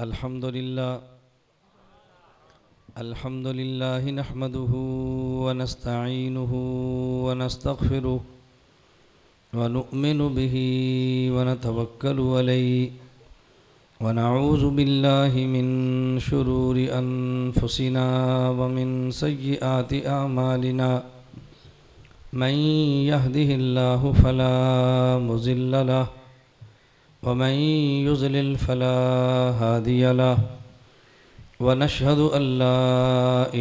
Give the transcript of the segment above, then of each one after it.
अल्हम्दुलिल्लाह नहमदुहु व नस्तईनुहु व नस्तगफिरुह व नु'मिनु बिही व नतवक्कलु अलैहि व नऊज़ु बिल्लाहि मिन शुरूरि अनफुसिना व मिन सय्यिआति अमालिना मन यहदिहिल्लाहु फला मुज़िल्ल लहु व मन युज़लिल फला हादिय लहु वनशहदु अल्ला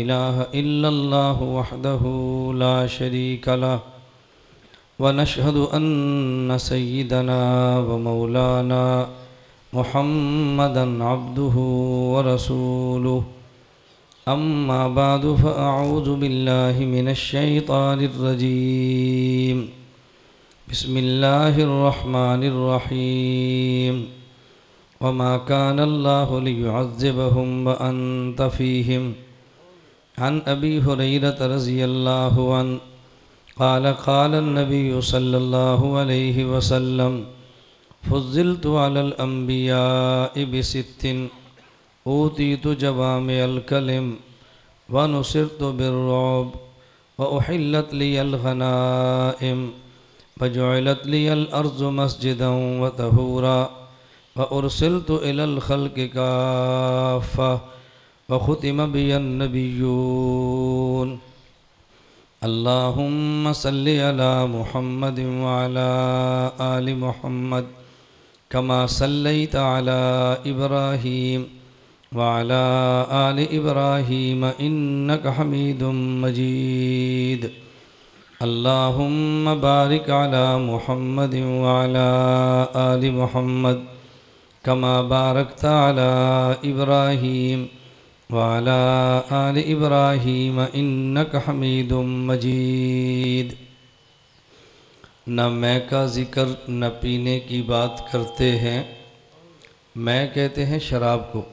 इलाहा इल्लल्लाहु वहदहु ला शरीक लहु वनशहदु अन्न सय्यिदना व मौलाना मुहम्मदन अब्दुहु व रसूलुहु अम्मा बादु फ़अऊज़ु बिल्लाहि मिनश शैतानिर रजीम बिस्मिल्लाहिर रहमानिर रहीम वमा कान अल्लाहु लियुअज़्ज़िबहुम व अन्त फ़ीहिम अन अबी हुरैरत रज़ियल्लाहु अन्हु क़ाल क़ाल अन्नबिय्यु सल्लल्लाहु अलैहि वसल्लम फ़ुज़्ज़िलतु अलल अंबियाइ बिसित्तिन ऊतीतु जवामिअल कलिम व नुसिरतु बिर्रुअब व उहिल्लत लियल गनाइम व जुइलत लियल अर्ज़ु मस्जिदन व तहूरा व उरसिलतु इलल खल्क़ि काफ़्फ़ा व ख़ुतिम बियन नबिय्यून अल्लाहुम्मा सल्लि अला मुहम्मदिन व अला आलि मुहम्मद कमा सल्लैता अला इब्राहीम व अला आलि इब्राहीम इन्नका हमीदुम मजीद अल्लाहुम्मा बारिक अला मुहम्मदिन व अला आलि मुहम्मद कमा बारकता अला इब्राहीम व अला आलि इब्राहीम इन्नका हमीदुम मजीद। न मैं का ज़िक्र न पीने की बात करते हैं। मैं कहते हैं शराब को,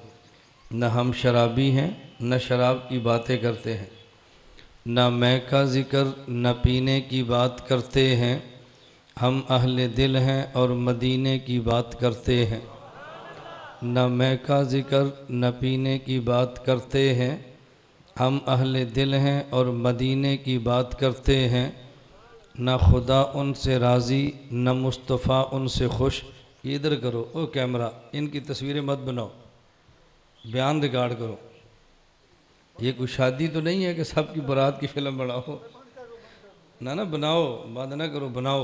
न हम शराबी हैं न शराब की बातें करते हैं। न मैं का ज़िक्र न पीने की बात करते हैं। हम अहले दिल हैं और मदीने की बात करते हैं। न मैं का ज़िक्र न पीने की बात करते हैं। हम अहले दिल हैं और मदीने की बात करते हैं। न खुदा उनसे राज़ी न मुस्तफ़ा उनसे खुश। इधर करो ओ कैमरा, इनकी तस्वीरें मत बनाओ, बयान रिकॉर्ड करो। ये कोई शादी तो नहीं है कि सबकी बारात की फ़िल्म बनाओ, ना बनाओ, बात ना करो, बनाओ।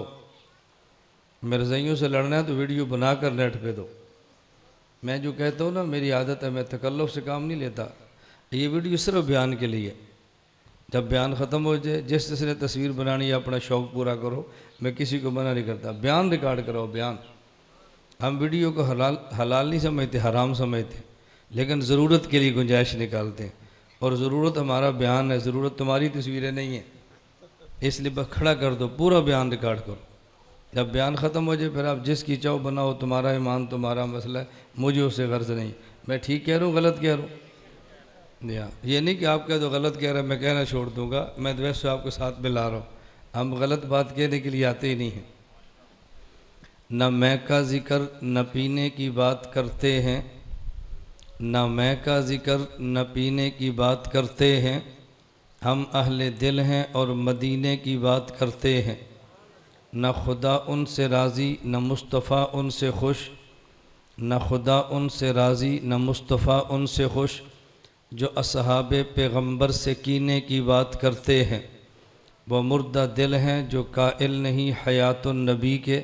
मिर्ज़ाइयों से लड़ना है तो वीडियो बना कर नेट पे दो। मैं जो कहता हूँ ना, मेरी आदत है, मैं तकल्लुफ़ से काम नहीं लेता। ये वीडियो सिर्फ बयान के लिए। जब बयान ख़त्म हो जाए, जिस जिसने तस्वीर बनानी है अपना शौक़ पूरा करो, मैं किसी को मना नहीं करता। बयान रिकॉर्ड कराओ, बयान। हम वीडियो को हलाल नहीं समझते, हराम समझते, लेकिन ज़रूरत के लिए गुंजाइश निकालते हैं। और ज़रूरत हमारा बयान है, ज़रूरत तुम्हारी तस्वीरें नहीं है। इसलिए बस खड़ा कर दो, पूरा बयान रिकॉर्ड करो। जब बयान ख़त्म हो जाए फिर आप जिसकी चाहो बनाओ, तुम्हारा ईमान तुम्हारा मसला है, मुझे उससे गर्ज नहीं। मैं ठीक कह रहा हूँ गलत कह रहा हूँ? ये नहीं कि आप कह दो गलत कह रहे हैं मैं कहना छोड़ दूँगा। मैं तो वैसे आपके साथ मिला रहा हूँ। हम गलत बात कहने के लिए आते ही नहीं हैं। न मैं का ज़िक्र न पीने की बात करते हैं। न मैं का ज़िक्र न पीने की बात करते हैं। हम अहले दिल हैं और मदीने की बात करते हैं। न खुदा उनसे राज़ी न मुस्तफ़ा उनसे खुश। न खुदा उनसे राज़ी न मुस्तफ़ा उनसे खुश। जो असहाबे पैगंबर से कीने की बात करते हैं, वह मुर्दा दिल हैं जो काइल नहीं हयातुन नबी के।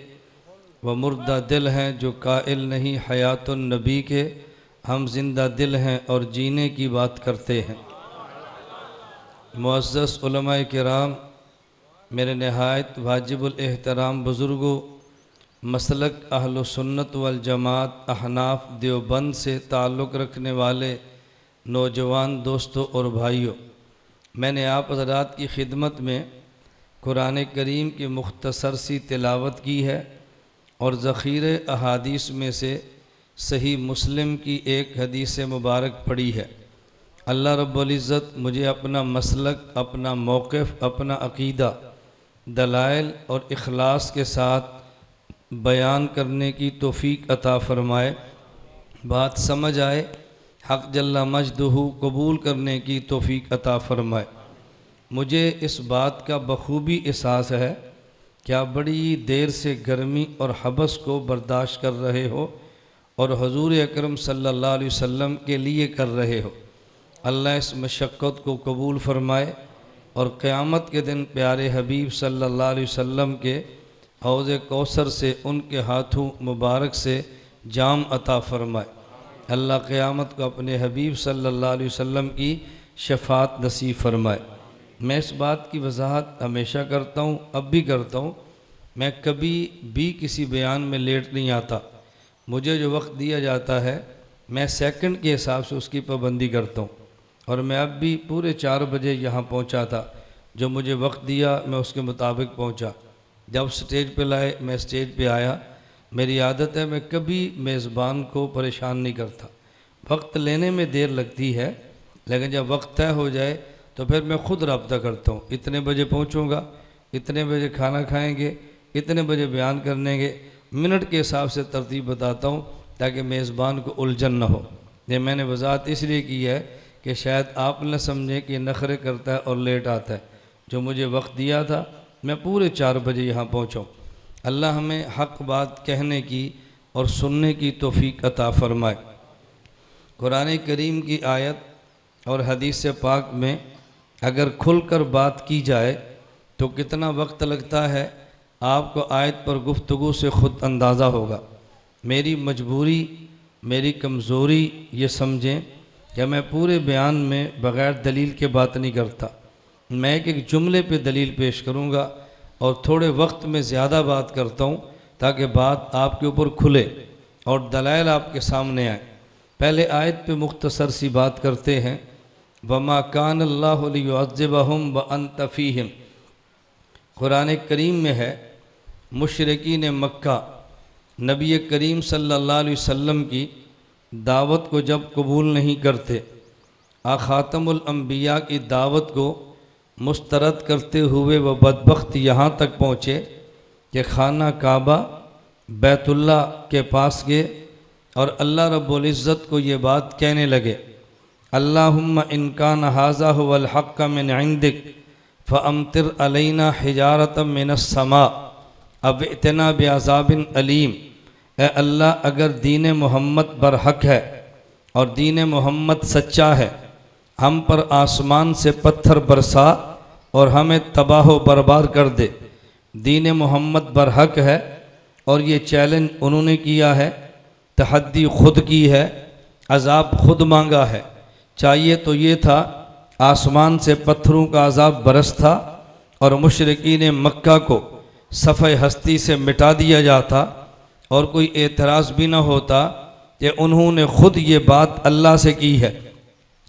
वह मुर्दा दिल हैं जो काइल नहीं हयातुन नबी के। हम जिंदा दिल हैं और जीने की बात करते हैं। मुअज़्ज़ज़ उलमाए किराम, मेरे नहायत वाजिबुल एहतराम बुज़ुर्गों, मसलक अहलु सुन्नत वल जमात अहनाफ देवबंद से ताल्लुक़ रखने वाले नौजवान दोस्तों और भाइयों, मैंने आप हज़रात की खिदमत में कुरान करीम की मुख्तसर सी तिलावत की है और ज़ख़ीरे अहादीस में से सही मुस्लिम की एक हदीस मुबारक पढ़ी है। अल्लाह रब्बुल इज़्ज़त मुझे अपना मसलक, अपना मौक़िफ़, अपना अक़ीदा दलाइल और इखलास के साथ बयान करने की तौफ़ीक अता फ़रमाए। बात समझ आए, हक़ जल्ला मजदहू कबूल करने की तौफीक अता फ़रमाए। मुझे इस बात का बखूबी एहसास है कि आप बड़ी देर से गर्मी और हबस को बर्दाश्त कर रहे हो और हुज़ूर अकरम सल्लल्लाहु अलैहि वसल्लम के लिए कर रहे हो। अल्लाह इस मशक्क़त को कबूल फ़रमाए और क़यामत के दिन प्यारे हबीब सल्लल्लाहु अलैहि वसल्लम के हौज़ कौसर से उनके हाथों मुबारक से जाम अता फ़रमाए। अल्लाह क़यामत को अपने हबीब सल्लल्लाहु अलैहि वसल्लम की शफ़ाअत नसीब फ़रमाए। मैं इस बात की वजाहत हमेशा करता हूँ, अब भी करता हूँ, मैं कभी भी किसी बयान में लेट नहीं आता। मुझे जो वक्त दिया जाता है मैं सेकंड के हिसाब से उसकी पाबंदी करता हूँ और मैं अब भी पूरे 4 बजे यहाँ पहुँचा था। जो मुझे वक्त दिया मैं उसके मुताबिक पहुँचा। जब स्टेज पे लाए मैं स्टेज पे आया। मेरी आदत है मैं कभी मेज़बान को परेशान नहीं करता। वक्त लेने में देर लगती है लेकिन जब वक्त तय हो जाए तो फिर मैं ख़ुद रब्ता करता हूँ। इतने बजे पहुँचूँगा, इतने बजे खाना खाएँगे, इतने बजे बयान करने के मिनट के हिसाब से तरतीब बताता हूँ ताकि मेज़बान को उलझन न हो। ये मैंने वजाहत इसलिए की है कि शायद आप न समझें कि नखरे करता है और लेट आता है। जो मुझे वक्त दिया था मैं पूरे 4 बजे यहाँ पहुँचा। अल्लाह हमें हक़ बात कहने की और सुनने की तौफीक अता फ़रमाए। कुरान करीम की आयत और हदीस पाक में अगर खुलकर बात की जाए तो कितना वक्त लगता है आपको आयत पर गुफ्तगू से ख़ुद अंदाज़ा होगा। मेरी मजबूरी, मेरी कमज़ोरी ये समझें कि मैं पूरे बयान में बग़ैर दलील के बात नहीं करता। मैं एक जुमले पे दलील पेश करूँगा और थोड़े वक्त में ज़्यादा बात करता हूँ ताकि बात आपके ऊपर खुले और दलाइल आपके सामने आए। पहले आयत पे मुख्तसर सी बात करते हैं। वमा कान अल्लाहु लियुअज़्ज़िबहुम व अंत फ़ीहिम। कुरान करीम में है मुशरिकीन मक्का नबी करीम सल्लल्लाहु अलैहि वसल्लम की दावत को जब कबूल नहीं करते, ख़ातमुल अंबिया की दावत को मुस्तरद करते हुए वह बदबख्त यहाँ तक पहुँचे कि खाना काबा बैतुल्ला के पास गए और अल्लाह रब्बुल इज़्ज़त को ये बात कहने लगे, अल्लाहुम्मा इन कान हाज़ा हुवल हक़्क़ मिन इंदिक फ़अम्तिर अलैना हिजारतम मिनस समा अब इतना बेअज़ाबिन अलीम। ए अल्लाह, अगर दीन मोहम्मद बरहक है और दीन मोहम्मद सच्चा है, हम पर आसमान से पत्थर बरसा और हमें तबाह व बर्बाद कर दे। दीन मोहम्मद बरहक है और ये चैलेंज उन्होंने किया है, तहद्दी खुद की है, अज़ाब खुद मांगा है। चाहिए तो ये था आसमान से पत्थरों का अज़ाब बरस था और मुशरिकीन मक्का को सफ़े हस्ती से मिटा दिया जाता और कोई एतराज़ भी न होता कि उन्होंने ख़ुद ये बात अल्लाह से की है।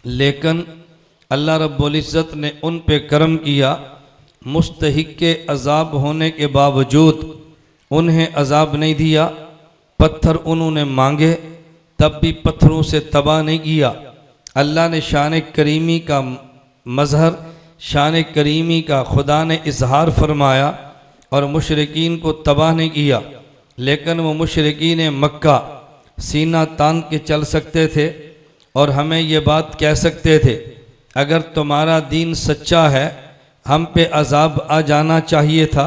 लेकिन अल्लाह रब्बुल इज़्ज़त ने उन पे करम किया, मुस्तहिक़ अज़ाब होने के बावजूद उन्हें अज़ाब नहीं दिया। पत्थर उन्होंने मांगे तब भी पत्थरों से तबाह नहीं किया। अल्लाह ने शान करीमी का मज़हर, शान करीमी का खुदा ने इजहार फरमाया और मुशरिकीन को तबाह नहीं किया। लेकिन वो मुशरिकीन मक्का सीना तान के चल सकते थे और हमें ये बात कह सकते थे, अगर तुम्हारा दीन सच्चा है हम पे अज़ाब आ जाना चाहिए था।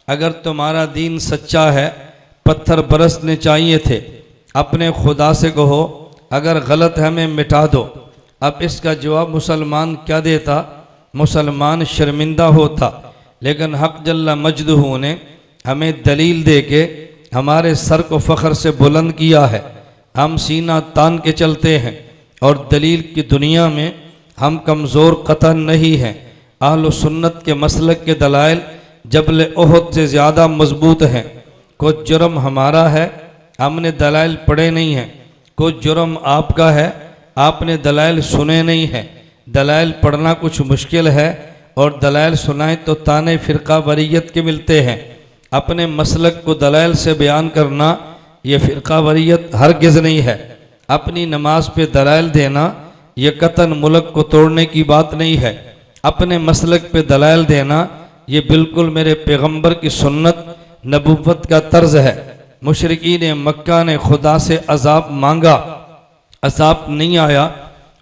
अगर तुम्हारा दीन सच्चा है पत्थर बरसने चाहिए थे। अपने खुदा से कहो अगर गलत है हमें मिटा दो। अब इसका जवाब मुसलमान क्या देता? मुसलमान शर्मिंदा होता। लेकिन हक़ जल्ला मजदहू ने हमें दलील दे के हमारे सर को फ़ख्र से बुलंद किया है। हम सीना तान के चलते हैं और दलील की दुनिया में हम कमज़ोर कतन नहीं हैं। अहल सुन्नत के मसलक के दलाइल जबल ओहद से ज़्यादा मजबूत हैं। कुछ जुर्म हमारा है, हमने दलाइल पढ़े नहीं हैं। कुछ जुर्म आपका है, आपने दलाइल सुने नहीं हैं। दलाइल पढ़ना कुछ मुश्किल है और दलाइल सुनाए तो ताने फ़िरका वरीयत के मिलते हैं। अपने मसलक को दलाइल से बयान करना ये फ़िरका वरीयत हरगिज़ नहीं है। अपनी नमाज पे दलाइल देना ये कतन मुल्क को तोड़ने की बात नहीं है। अपने मसलक पे दलाइल देना ये बिल्कुल मेरे पैगम्बर की सुन्नत नबुव्वत का तर्ज है। मुशरिकीन मक्का ने खुदा से अज़ाब मांगा अज़ाब नहीं आया,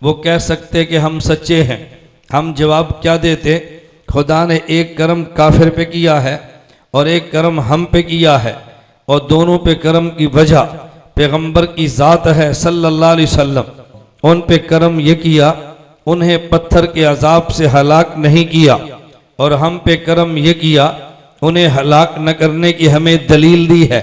वो कह सकते कि हम सच्चे हैं। हम जवाब क्या देते? खुदा ने एक करम काफिर पे किया है और एक करम हम पे किया है, और दोनों पे करम की वजह पैगंबर की ज़ात है सल्लल्लाहु अलैहि वसल्लम। उन पे करम ये किया, उन्हें पत्थर के अजाब से हलाक नहीं किया, और हम पे करम ये किया, उन्हें हलाक न करने की हमें दलील दी है,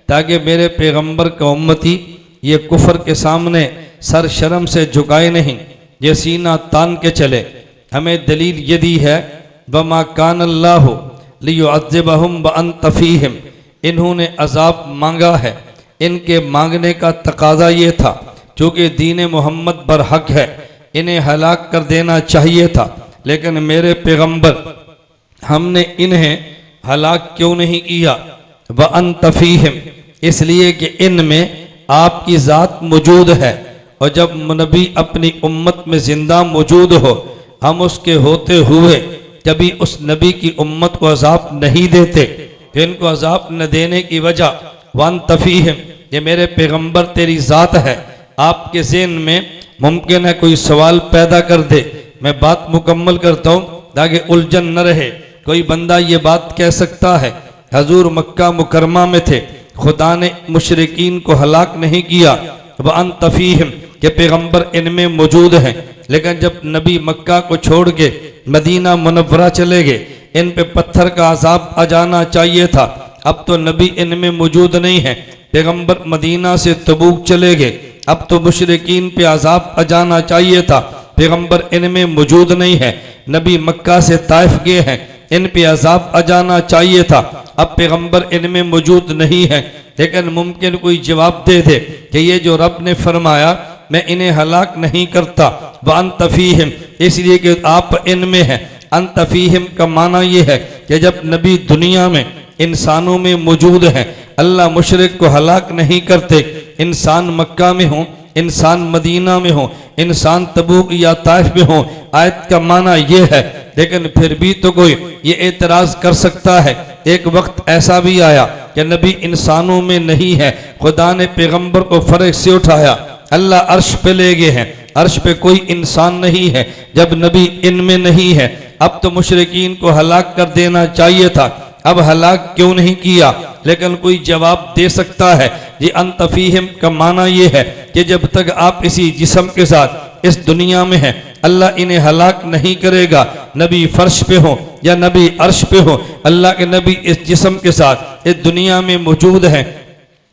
ताकि मेरे पैगंबर का उम्मती ये कुफर के सामने सर शर्म से झुकाए नहीं, ये सीना तान के चले। हमें दलील ये दी है, वमा कान अल्लाहु लियुअज़्ज़िबहुम व अंत फ़ीहिम। इन्होंने अजाब मांगा है, इनके मांगने का तकाजा ये था, चूँकि दीन मोहम्मद बरहक है, इन्हें हलाक कर देना चाहिए था, लेकिन मेरे पैगंबर हमने इन्हें हलाक क्यों नहीं किया? व अंत फ़ीहिम, इसलिए कि इनमें आपकी ज़ात मौजूद है, और जब नबी अपनी उम्मत में ज़िंदा मौजूद हो, हम उसके होते हुए कभी उस नबी की उम्मत को अजाब नहीं देते। इनको अजाब न देने की वजह वन तफ़ीहिम, ये मेरे पैगंबर तेरी ज़ात है। आपके ज़हन में मुमकिन है कोई सवाल पैदा कर दे, मैं बात मुकम्मल करता हूँ ताकि उलझन न रहे। कोई बंदा ये बात कह सकता है, हजूर मक्का मुकरमा में थे, खुदा ने मुशरिकीन को हलाक नहीं किया, व अंत फ़ीहिम, के पैगंबर इनमें मौजूद हैं, लेकिन जब नबी मक्का को छोड़ के मदीना मुनव्वरा चले गए, इन पे पत्थर का अजाब आ जाना चाहिए था। अब तो नबी इनमें मौजूद नहीं है, पैगंबर मदीना से तबूक चले गए, अब तो मुशरिकीन पे अजाब आ जाना चाहिए था, पैगंबर इनमें मौजूद नहीं है। नबी मक्का से ताइफ गए हैं, इन पे अजाब आ जाना चाहिए था, अब पैगंबर इनमें मौजूद नहीं है। लेकिन मुमकिन कोई जवाब दे दे कि ये जो रब ने फरमाया मैं इन्हें हलाक नहीं करता, व अंत फ़ीहिम, इसलिए कि आप इनमें हैं। अंत फ़ीहिम का माना ये है कि जब नबी दुनिया में इंसानों में मौजूद हैं, अल्लाह मुशरिक को हलाक नहीं करते। इंसान मक्का में हो, इंसान मदीना में हो, इंसान तबूक या ताइफ में हो, आयत का माना ये है। लेकिन फिर भी तो कोई ये एतराज़ कर सकता है, एक वक्त ऐसा भी आया कि नबी इंसानों में नहीं है, खुदा ने पैगंबर को फर्क से उठाया, अल्लाह अर्श पे ले गए हैं, अर्श पे कोई इंसान नहीं है, जब नबी इनमें नहीं है। अब तो मुशरिकीन को हलाक कर देना चाहिए था, अब हलाक क्यों नहीं किया? लेकिन कोई जवाब दे सकता है, ये अंत फ़ीहिम का माना ये है कि जब तक आप इसी जिस्म के साथ इस दुनिया में हैं, अल्लाह इन्हें हलाक नहीं करेगा। नबी फर्श पे हो या नबी अर्श पे हो, अल्लाह के नबी इस जिस्म के साथ इस दुनिया में मौजूद हैं,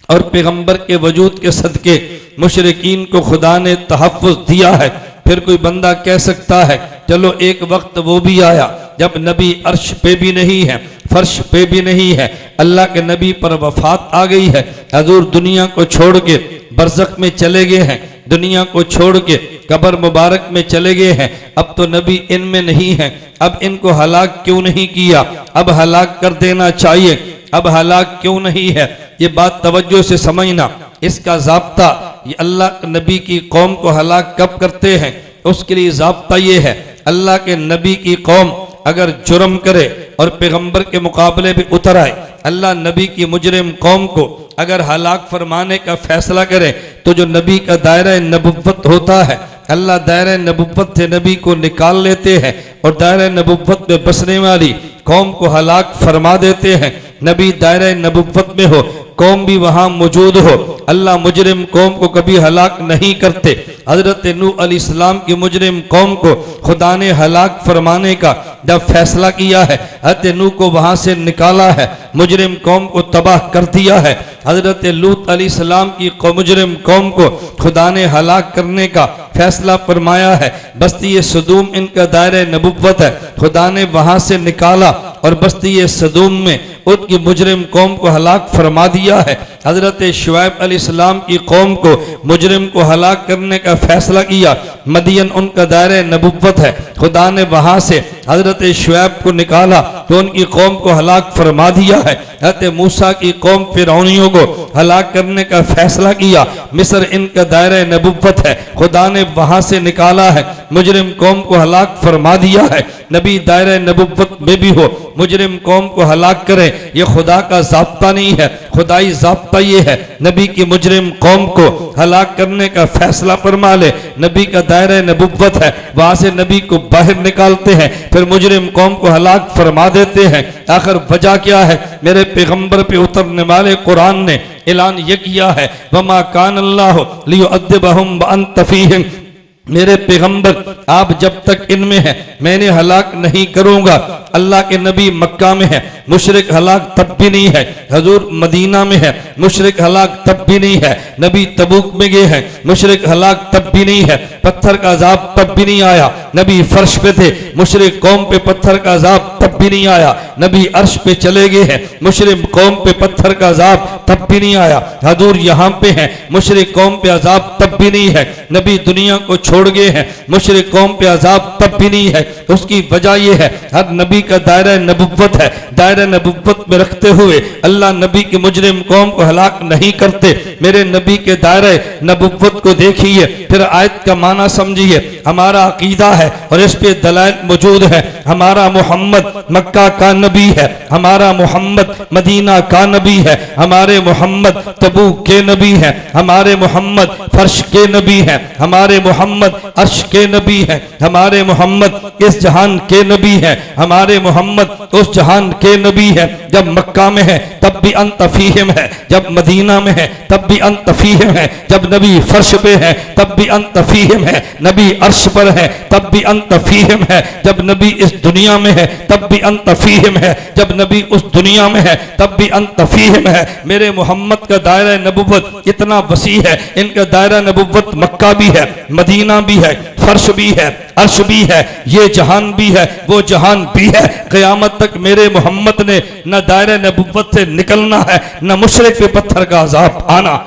और पैगंबर के वजूद के सदके मुशरिकीन को खुदा ने तहफ़्फ़ुज़ दिया है। फिर कोई बंदा कह सकता है, चलो एक वक्त वो भी आया जब नबी अर्श पे भी नहीं है, फर्श पे भी नहीं है, अल्लाह के नबी पर वफात आ गई है, हजूर दुनिया को छोड़ के बरज़ख में चले गए हैं, दुनिया को छोड़ के कब्र मुबारक में चले गए हैं। अब तो नबी इनमें नहीं है, अब इनको हलाक क्यों नहीं किया? अब हलाक कर देना चाहिए, अब हलाक क्यों नहीं है? ये बात तवज्जो से समझना। इसका ज़ाब्ता ये अल्लाह नबी की कौम को हलाक कब करते हैं, उसके लिए ज़ाब्ता ये है, अल्लाह के नबी की कौम अगर जुर्म करे और पैगंबर के मुकाबले भी उतर आए, अल्लाह नबी की मुजरिम कौम को अगर हलाक फरमाने का फैसला करे, तो जो नबी का दायरा नबुव्वत होता है, अल्लाह दायरा नबुव्वत से नबी को निकाल लेते हैं और दायरा नबुव्वत में बसने वाली कौम को हलाक फरमा देते हैं। नबी दायरा नबुव्वत में हो, कौम भी वहाँ मौजूद हो, अल्लाह मुजरिम कौम को कभी हलाक नहीं करते। हजरत नूह अलैहिस्सलाम की मुजरिम कौम को खुदा ने हलाक फरमाने का जब फैसला किया है, हजरत नूह को वहाँ से निकाला है, मुजरिम कौम को तबाह कर दिया है। हजरत लूत अलैहिस्सलाम की मुजरिम कौम को खुदा ने हलाक करने का फैसला फरमाया है। बस्ती सदूम इनका दायरा नबुव्वत है, खुदा ने वहाँ से निकाला और बस्ती सदूम में उनकी मुजरिम कौम को हलाक फरमा दिया है। हजरत शुआइब अलैहिस्सलाम की कौम को मुजरिम को हलाक करने का फैसला किया, मदियन उनका दायरा नबुव्वत है, खुदा ने वहाँ से हजरत शुआइब को निकाला तो उनकी कौम को हलाक फरमा दिया है। हज़रत मूसा की कौम फिरौनियों को हलाक करने का फैसला किया। मिस्र इनका दायरा नबुव्वत है, खुदा ने वहां से निकाला है, मुजरिम कौम को हलाक फरमा दिया है। नबी दायरा नबुव्वत में भी हो, मुजरिम कौम को हलाक करे, ये खुदा का ज़ाब्ता नहीं है। खुदाई ज़ाब्ता ये है, नबी की मुजरिम कौम को हलाक करने का फैसला फरमा ले। नबी का दायरा नबुव्वत है, वहां से नबी को बाहर निकालते हैं, फिर मुजरिम कौम को हलाक फरमा देते हैं। आखिर वजह क्या है? मेरे पैगंबर पे उतरने वाले कुरान ने ऐलान ये किया है, वमा कान अल्लाहु लियुअद्दिबहुम व अंत फीहिम, मेरे पैगंबर आप जब तक इनमें हैं मैंने हलाक नहीं करूंगा। अल्लाह के नबी मक्का में है, मुशरिक हलाक तब भी नहीं है। हजूर मदीना में है, मुशरिक हलाक तब भी नहीं है। नबी तबूक में गए हैं, मुशरिक हलाक तब भी नहीं है। पत्थर का अजाब तब भी नहीं आया, नबी फर्श पे थे, मुशरिक कौम पे पत्थर का अजाब तब भी नहीं आया। नबी अर्श पे चले गए हैं, मुशरिक कौम पे पत्थर का अजाब तब भी नहीं आया। हजूर यहाँ पे हैं, मुशरिक कौम पे अजाब तब भी नहीं है। नबी दुनिया को छोड़ गए हैं, मुशरिक कौम पे अजाब तब भी नहीं है। उसकी वजह यह है, हर नबी का दायरा नबुव्वत है, दायरा नबुव्वत में रखते हुए अल्लाह नबी की मुजरिम कौम को हलाक नहीं करते। मेरे नबी के दायरे नबुव्वत को देखिए, फिर आयत का माना समझिए। हमारा अकीदा है और इस पे दलाइल मौजूद है। हमारा मोहम्मद मक्का का नबी है, हमारा मोहम्मद मदीना का नबी है, हमारे मोहम्मद तबूक के नबी है, हमारे मोहम्मद फर्श के नबी है, हमारे मोहम्मद अर्श के नबी है, हमारे मोहम्मद इस जहान के नबी है, हमारे मोहम्मद उस जहान के नबी है। जब मक्का में है तब भी अंत फीहिम है, जब मदीना में है तब भी अंत फीहिम है, जब नबी फर्श पे है तब भी अंत फीहिम है, नबी अर्श पर है तब भी अंत फीहिम है, जब नबी इस दुनिया में है तब भी अंत फीहिम है, जब नबी उस दुनिया में है तब भी अंत फीहिम है। मेरे मोहम्मद का दायरा नबुव्वत इतना वसी है, इनका दायरा नबुव्वत मक्का भी है, मदीना भी है, फर्श भी है, अर्श भी है, ये जहान भी है, वो जहान भी है। क़यामत तक मेरे मोहम्मद ने न दायरा नबुव्वत से निकलना है, न मुशरिक पे पत्थर का अजाब आना।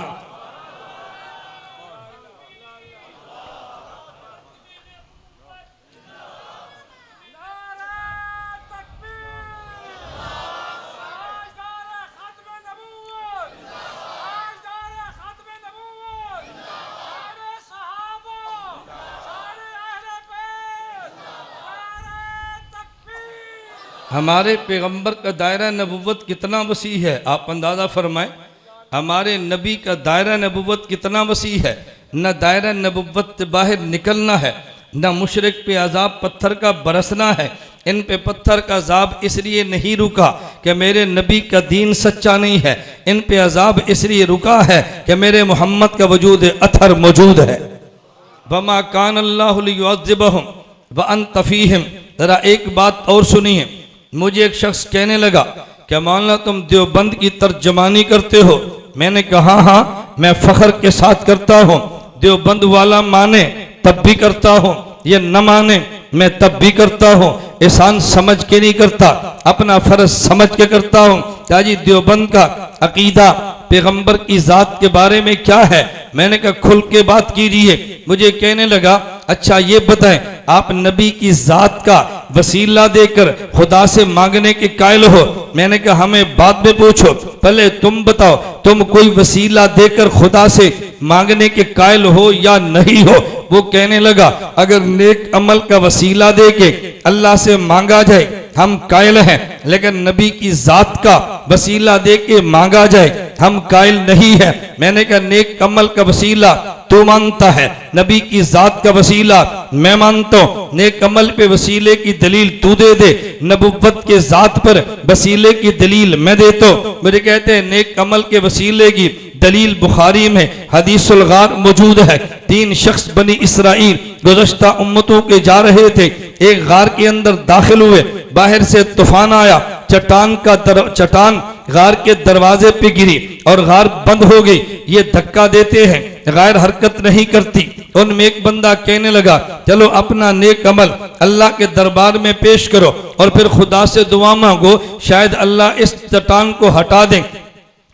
हमारे पैगंबर का दायरा नबुव्वत कितना वसी है, आप अंदाज़ा फरमाएं। हमारे नबी का दायरा नबुव्वत कितना वसी है। न दायरा नबुव्वत से बाहर निकलना है, न मुशरिक पे अजाब पत्थर का बरसना है। इन पे पत्थर का अजाब इसलिए नहीं रुका कि मेरे नबी का दीन सच्चा नहीं है, इन पे अजाब इसलिए रुका है कि मेरे मोहम्मद का वजूद अथर मौजूद है। वमा कान अल्लाहु लियुअज़्ज़िबहुम व अंत फीहिम। जरा एक बात और सुनिए, मुझे एक शख्स कहने लगा क्या मौलाना तुम देवबंद की तर्जमानी करते हो? मैंने कहा हाँ, मैं फख्र के साथ करता हूँ। देवबंद वाला माने तब भी करता हूँ, ये न माने मैं तब भी करता हूँ। एहसान समझ के नहीं करता, अपना फर्ज समझ के करता हूँ। क्या जी देवबंद का अकीदा पैगंबर की जात के बारे में क्या है? मैंने कहा खुल के बात कीजिए। मुझे कहने लगा अच्छा ये बताएं, आप नबी की जात का वसीला देकर खुदा से मांगने के कायल हो? मैंने कहा हमें बाद में पूछो, पहले तुम बताओ तुम कोई वसीला देकर खुदा से मांगने के कायल हो या नहीं हो? वो कहने लगा अगर नेक अमल का वसीला देके अल्लाह से मांगा जाए हम कायल हैं, लेकिन नबी की जात का वसीला दे के मांगा जाए हम कायल नहीं है। मैंने कहा नेक अमल का वसीला तू मानता है, नबी की जात का वसीला मैं मानता हूँ। नेक अमल पे वसीले की दलील तू दे दे, नबुव्वत के जात पर वसीले की दलील मैं देता हूँ। मुझे कहते हैं नेक अमल के वसीले की दलील बुखारी में हदीसुल गार मौजूद है। 3 शख्स बनी इसराइल गुज़श्ता उम्मतों के जा रहे थे, एक गार के अंदर दाखिल हुए, बाहर से तूफान आया, चट्टान गार के दरवाजे पे गिरी और गार बंद हो गई। ये धक्का देते हैं, गार हरकत नहीं करती। उनमें एक बंदा कहने लगा चलो अपना नेक अमल अल्लाह के दरबार में पेश करो और फिर खुदा से दुआ मांगो, शायद अल्लाह इस चट्टान को हटा दें।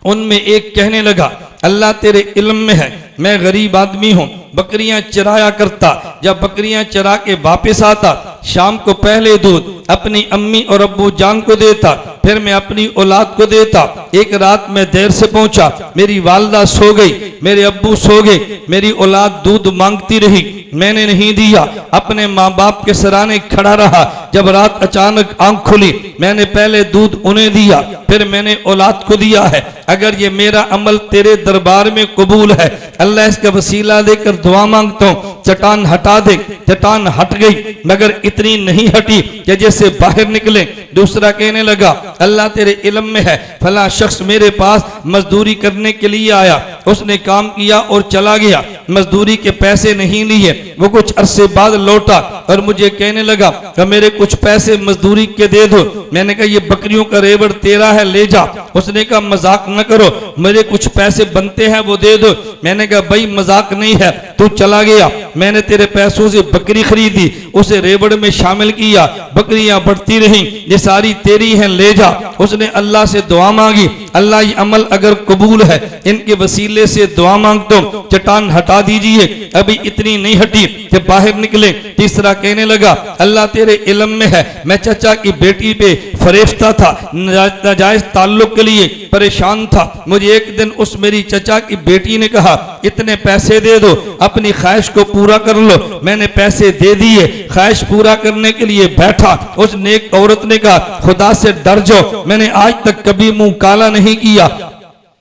उनमें एक कहने लगा अल्लाह तेरे इल्म में है मैं गरीब आदमी हूँ, बकरियां चराया करता, जब बकरियां चरा के वापस आता शाम को पहले दूध अपनी अम्मी और अब्बू जान को देता, फिर मैं अपनी औलाद को देता। एक रात मैं देर से पहुंचा, मेरी वालदा सो गई, मेरे अब्बू सो गए, मेरी औलाद दूध मांगती रही, मैंने नहीं दिया। अपने माँ बाप के सराहने खड़ा रहा। जब रात अचानक आंख खुली, मैंने पहले दूध उन्हें दिया, फिर मैंने औलाद को दिया है। अगर ये मेरा अमल तेरे दरबार में कबूल है, अल्लाह इसका वसीला देकर दुआ मांगता हूँ, चट्टान हटा दे। चट्टान हट गई, मगर इतनी नहीं हटी कि जैसे बाहर निकले। दूसरा कहने लगा, अल्लाह तेरे इल्म में है, फला शख्स मेरे पास मजदूरी करने के लिए आया, उसने काम किया और चला गया, मजदूरी के पैसे नहीं लिए। वो कुछ अरसे बाद लौटा और मुझे कहने लगा कि मेरे कुछ पैसे मजदूरी के दे दो। मैंने कहा ये बकरियों का रेवड़ तेरा है, ले जा। उसने कहा मजाक न करो, मेरे कुछ पैसे बनते हैं वो दे दो। मैंने कहा भाई मजाक नहीं है, तू चला गया, मैंने तेरे पैसों से बकरी खरीदी, उसे रेवड़ में शामिल किया, बकरियां बढ़ती रहीं, ये सारी तेरी हैं, ले जा। उसने अल्लाह से दुआ मांगी, अल्लाह ये अमल अगर कबूल है, इनके वसीले से दुआ मांगता हूं, चट्टान हटा दीजिए। अभी इतनी नहीं हटी कि बाहर निकले। तीसरा कहने लगा, अल्लाह तेरे इल्म में है, मैं चचा की बेटी पे फरेफ्ता था, नाजायज ताल्लुक के लिए परेशान था। मुझे एक दिन उस मेरी चचा की बेटी ने कहा, इतने पैसे दे दो, अपनी ख्वाहिश को पूरा कर लो। मैंने पैसे दे दिए, ख्वाहिश पूरा करने के लिए बैठा। उस नेक औरत ने कहा, खुदा से डर जाओ, मैंने आज तक कभी मुंह काला नहीं किया,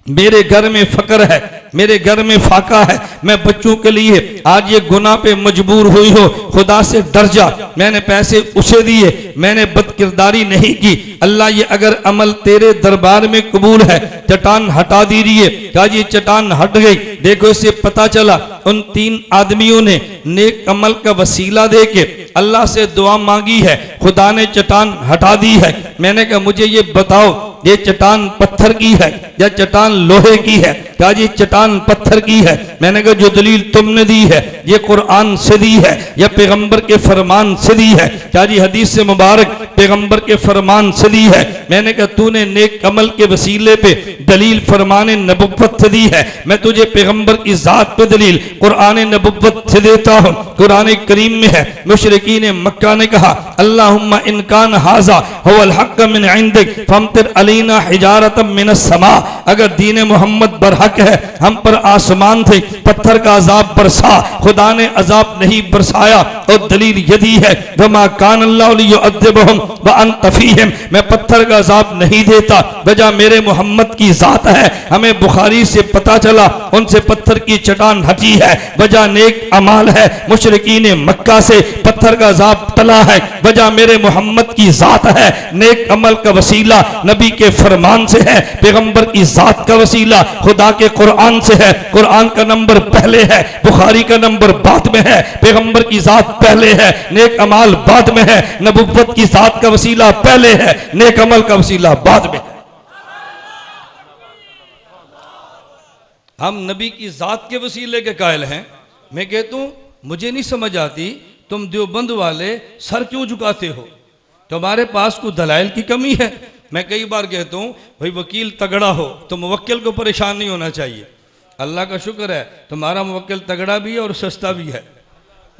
मेरे घर में फकर है, मेरे घर में फाका है, मैं बच्चों के लिए आज ये गुनाह पे मजबूर हुई हो, खुदा से डर जा। मैंने पैसे उसे दिए, मैंने बदकिरदारी नहीं की। अल्लाह ये अगर अमल तेरे दरबार में कबूल है, चट्टान हटा दीजिए। क्या ये चट्टान हट गई। देखो इससे पता चला उन तीन आदमियों ने नेक अमल का वसीला दे के अल्लाह से दुआ मांगी है, खुदा ने चट्टान हटा दी है। मैंने कहा मुझे ये बताओ, ये चट्टान पत्थर की है या चट्टान लोहे की है। क्या ये चट्टान पत्थर की है। मैंने कहा जो दलील तुमने दी है ये कुरान से दी है या पैगंबर के फरमान से दी है। क्या जी हदीस से मुबारक पैगंबर के फरमान से दी है। मैंने कहा तूने नेक अमल के वसीले पे दलील फरमान नबुव्वत से दी है, मैं तुझे पैगंबर की जात पे दलील कुरान नबुव्वत से देता हूँ। कुरान करीम में है, मुशरिकीन मक्का ने कहा अल्लाहुम्मा इन कान हाजा हुवल हक़ मिन इंदिक फमतिर अलैना हिजारतम मिनस समा। अगर दीन मोहम्मद बरहक है, हम पर आसमान से पत्थर का अजाब बरसा, खुदा ने अजाब नहीं बरसाया। और दलील यही है वमा कान अल्लाहु लियुअद्दिबहुम व अंत फीहिम, मैं पत्थर का अजाब नहीं देता, वजह मेरे मोहम्मद की जात है। हमें बुखारी से पता चला उनसे पत्थर की चट्टान हटी है, वजह नेक अमाल है। मुशरिकीन मक्का से पत्थर का अजाब टला है, वजह मेरे मोहम्मद की जात है। नेक अमल का वसीला नबी के फरमान से है, पैगंबर की जात का वसीला खुदा के कुरान से है। कुरान का नंबर पहले है, बुखारी का नंबर बाद में है, पैगंबर की जात पहले है, नेक अमाल बाद में है, नबुव्वत की जात का वसीला पहले है, नेक अमल का वसीला बाद में। हम नबी की जात के वसीले के कायल हैं। मैं कहता हूं मुझे नहीं समझ आती तुम देवबंद वाले सर क्यों झुकाते हो, तुम्हारे पास कोई दलाइल की कमी है। मैं कई बार कहता हूँ भाई वकील तगड़ा हो तो मुवक्किल को परेशान नहीं होना चाहिए। अल्लाह का शुक्र है तुम्हारा मुवक्किल तगड़ा भी है और सस्ता भी है।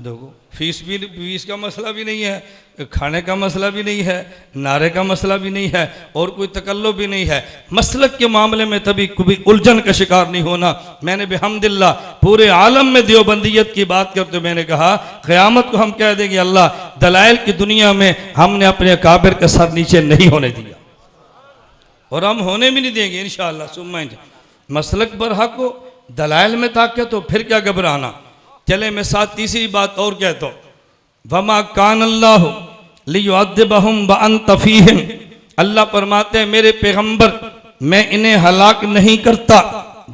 देखो फीस का मसला भी नहीं है, खाने का मसला भी नहीं है, नारे का मसला भी नहीं है और कोई तकल्लुफ भी नहीं है। मसलक के मामले में तभी कभी उलझन का शिकार नहीं होना। मैंने बिहम्दिल्लाह पूरे आलम में देवबंदियत की बात करते हुए मैंने कहा क़यामत को हम कह देंगे अल्लाह दलाइल की दुनिया में हमने अपने काबिर का सर नीचे नहीं होने दिया और हम होने भी नहीं देंगे इंशाअल्लाह सुम्मा। मसलक पर हक हो, दलाइल में ताकत हो, फिर क्या घबराना। चले मैं साथ तीसरी बात और कहता हूँ, वमा कान अल्लाह लियुअद्दिबहुम व अंत फीहिम। अल्लाह फरमाते हैं मेरे पैगंबर मैं इन्हें हलाक नहीं करता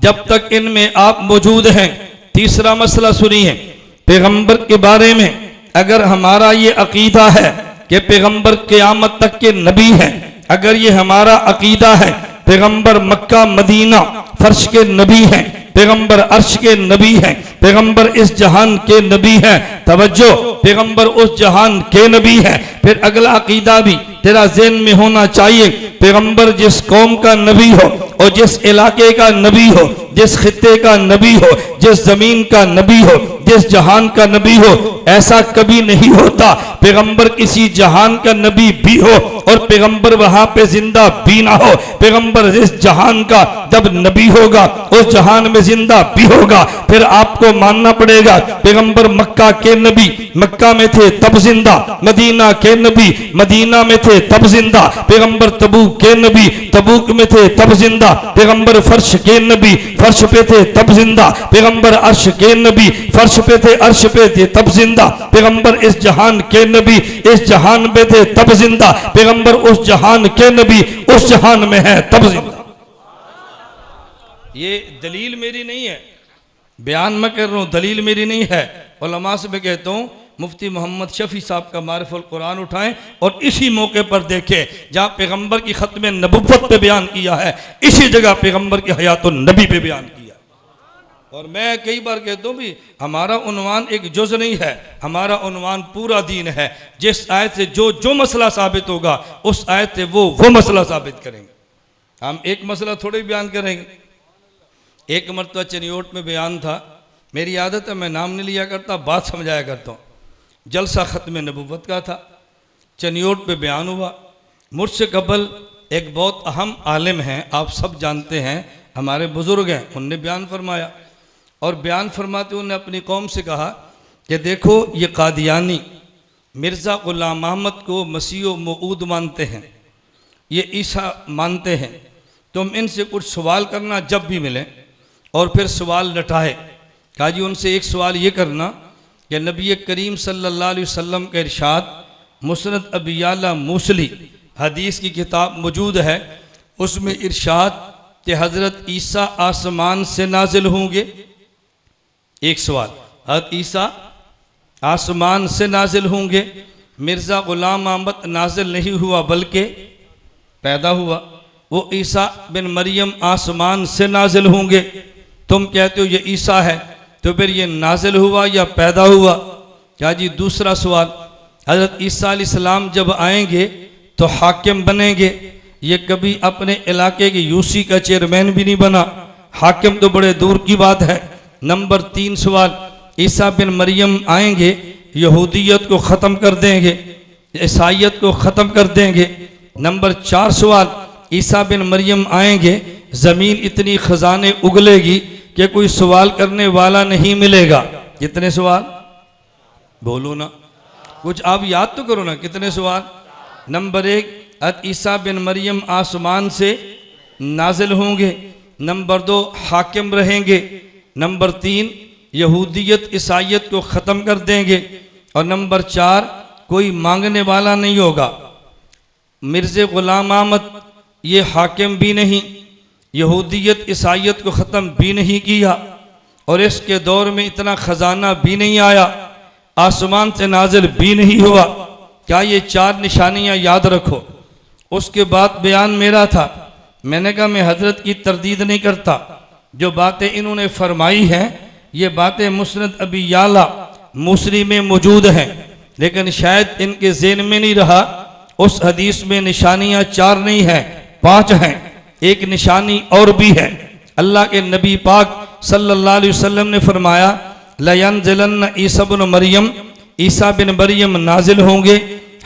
जब तक इनमें आप मौजूद हैं। तीसरा मसला सुनिए, पैगंबर के बारे में अगर हमारा ये अकीदा है कि पैगंबर क़यामत तक के नबी हैं, अगर ये हमारा अकीदा है पैगंबर मक्का मदीना फर्श के नबी हैं, पैगंबर अर्श के नबी हैं, पैगंबर इस जहान के नबी हैं। तवज्जो पैगंबर उस जहान के नबी हैं। फिर अगला अकीदा भी तेरा ज़हन में होना चाहिए, पैगंबर जिस कौम का नबी हो और जिस इलाके का नबी हो, जिस खित्ते का नबी हो, जिस जमीन का नबी हो, जिस जहान का नबी हो, ऐसा कभी नहीं होता पैगंबर किसी जहान का नबी भी हो और पैगंबर वहां पे जिंदा भी ना हो। पैगंबर इस जहान का जब नबी होगा उस जहान में जिंदा भी होगा। फिर आपको मानना पड़ेगा पैगंबर मक्का के नबी मक्का में थे तब जिंदा, मदीना के नबी मदीना में थे तब जिंदा, पैगंबर तबूक के नबी तबूक में थे तब जिंदा, पैगंबर फर्श के नबी फर्श पे थे तब जिंदा, पैगंबर अर्श के नबी फर्श पे थे अर्श पे थे तब जिंदा, पैगंबर इस जहान के नबी इस जहान में थे तब जिंदा, पैगंबर उस जहान के नबी उस जहान में है तब जिंदा। ये दलील मेरी नहीं है, बयान मैं कर रहा हूँ, दलील मेरी नहीं है। उलमा से मैं कहता हूँ मुफ्ती मोहम्मद शफी साहब का मारिफुल कुरान उठाएं और इसी मौके पर देखें जहाँ पैगंबर की खत्म नबुव्वत पे बयान किया है, इसी जगह पैगंबर की हयातुन नबी पे बयान किया। और मैं कई बार कहता हूँ भी हमारा उन्वान एक जुज़ नहीं है, हमारा उन्वान पूरा दीन है। जिस आयत से जो जो मसला साबित होगा उस आयत से वो मसला साबित करेंगे। हम एक मसला थोड़े बयान करेंगे। एक मरतबा चनियोट में बयान था, मेरी आदत है मैं नाम नहीं लिया करता, बात समझाया करता हूँ। जलसा ख़त्म नबुव्वत का था, चनियोट पे बयान हुआ। मुझसे कबल एक बहुत अहम आलिम हैं, आप सब जानते हैं, हमारे बुज़ुर्ग हैं, उनने बयान फरमाया और बयान फरमाते उन्होंने अपनी कौम से कहा कि देखो ये कादियानी मिर्ज़ा ग़ुलाम अहमद को मसीह व मऊद मानते हैं, ये ईसा मानते हैं, तुम इनसे कुछ सवाल करना जब भी मिले और फिर सवाल लटाए। कहा जी उनसे एक सवाल ये करना कि नबी करीम सल्लल्लाहु अलैहि वसल्लम का इरशाद मुस्नद अबी याला मूसली हदीस की किताब मौजूद है, उसमें इरशाद कि हज़रत ईसा आसमान से नाजिल होंगे। एक सवाल, हज़रत ईसा आसमान से नाजिल होंगे, मिर्ज़ा ग़ुलाम अहमद नाजिल नहीं हुआ बल्कि पैदा हुआ, वो ईसा बिन मरियम आसमान से नाजिल होंगे। तुम कहते हो ये ईसा है, तो फिर ये नाजिल हुआ या पैदा हुआ? क्या जी दूसरा सवाल, हज़रत ईसा अलैहिस्सलाम जब आएंगे तो हाकिम बनेंगे, ये कभी अपने इलाके के यूसी का चेयरमैन भी नहीं बना, हाकिम तो बड़े दूर की बात है। नंबर 3 सवाल, ईसा बिन मरियम आएंगे, यहूदियत को ख़त्म कर देंगे, ईसाइयत को ख़त्म कर देंगे। नंबर 4 सवाल, ईसा बिन मरियम आएंगे, ज़मीन इतनी ख़जाने उगलेगी कि कोई सवाल करने वाला नहीं मिलेगा। कितने सवाल बोलो ना, कुछ आप याद तो करो ना, कितने सवाल? नंबर 1, ईसा बिन मरियम आसमान से नाजिल होंगे। नंबर 2, हाकिम रहेंगे। नंबर 3, यहूदियत ईसाइयत को ख़त्म कर देंगे। और नंबर 4, कोई मांगने वाला नहीं होगा। मिर्ज़ा ग़ुलाम अहमद ये हाकिम भी नहीं, यहूदियत ईसाइयत को ख़त्म भी नहीं किया और इसके दौर में इतना ख़जाना भी नहीं आया, आसमान से नाजिल भी नहीं हुआ। क्या ये 4 निशानियाँ याद रखो। उसके बाद बयान मेरा था, मैंने कहा मैं हज़रत की तरदीद नहीं करता, जो बातें इन्होंने फरमाई हैं ये बातें मुस्नद अबी याला मूसली में मौजूद हैं, लेकिन शायद इनके ज़हन में नहीं रहा। उस हदीस में निशानियाँ 4 नहीं हैं, 5 हैं। एक निशानी और भी है, अल्लाह के नबी पाक सल्लल्लाहु अलैहि वसल्लम ने फरमाया लयनज़िलन्न ईसा बिन मरियम, ईसा बिन मरियम नाजिल होंगे,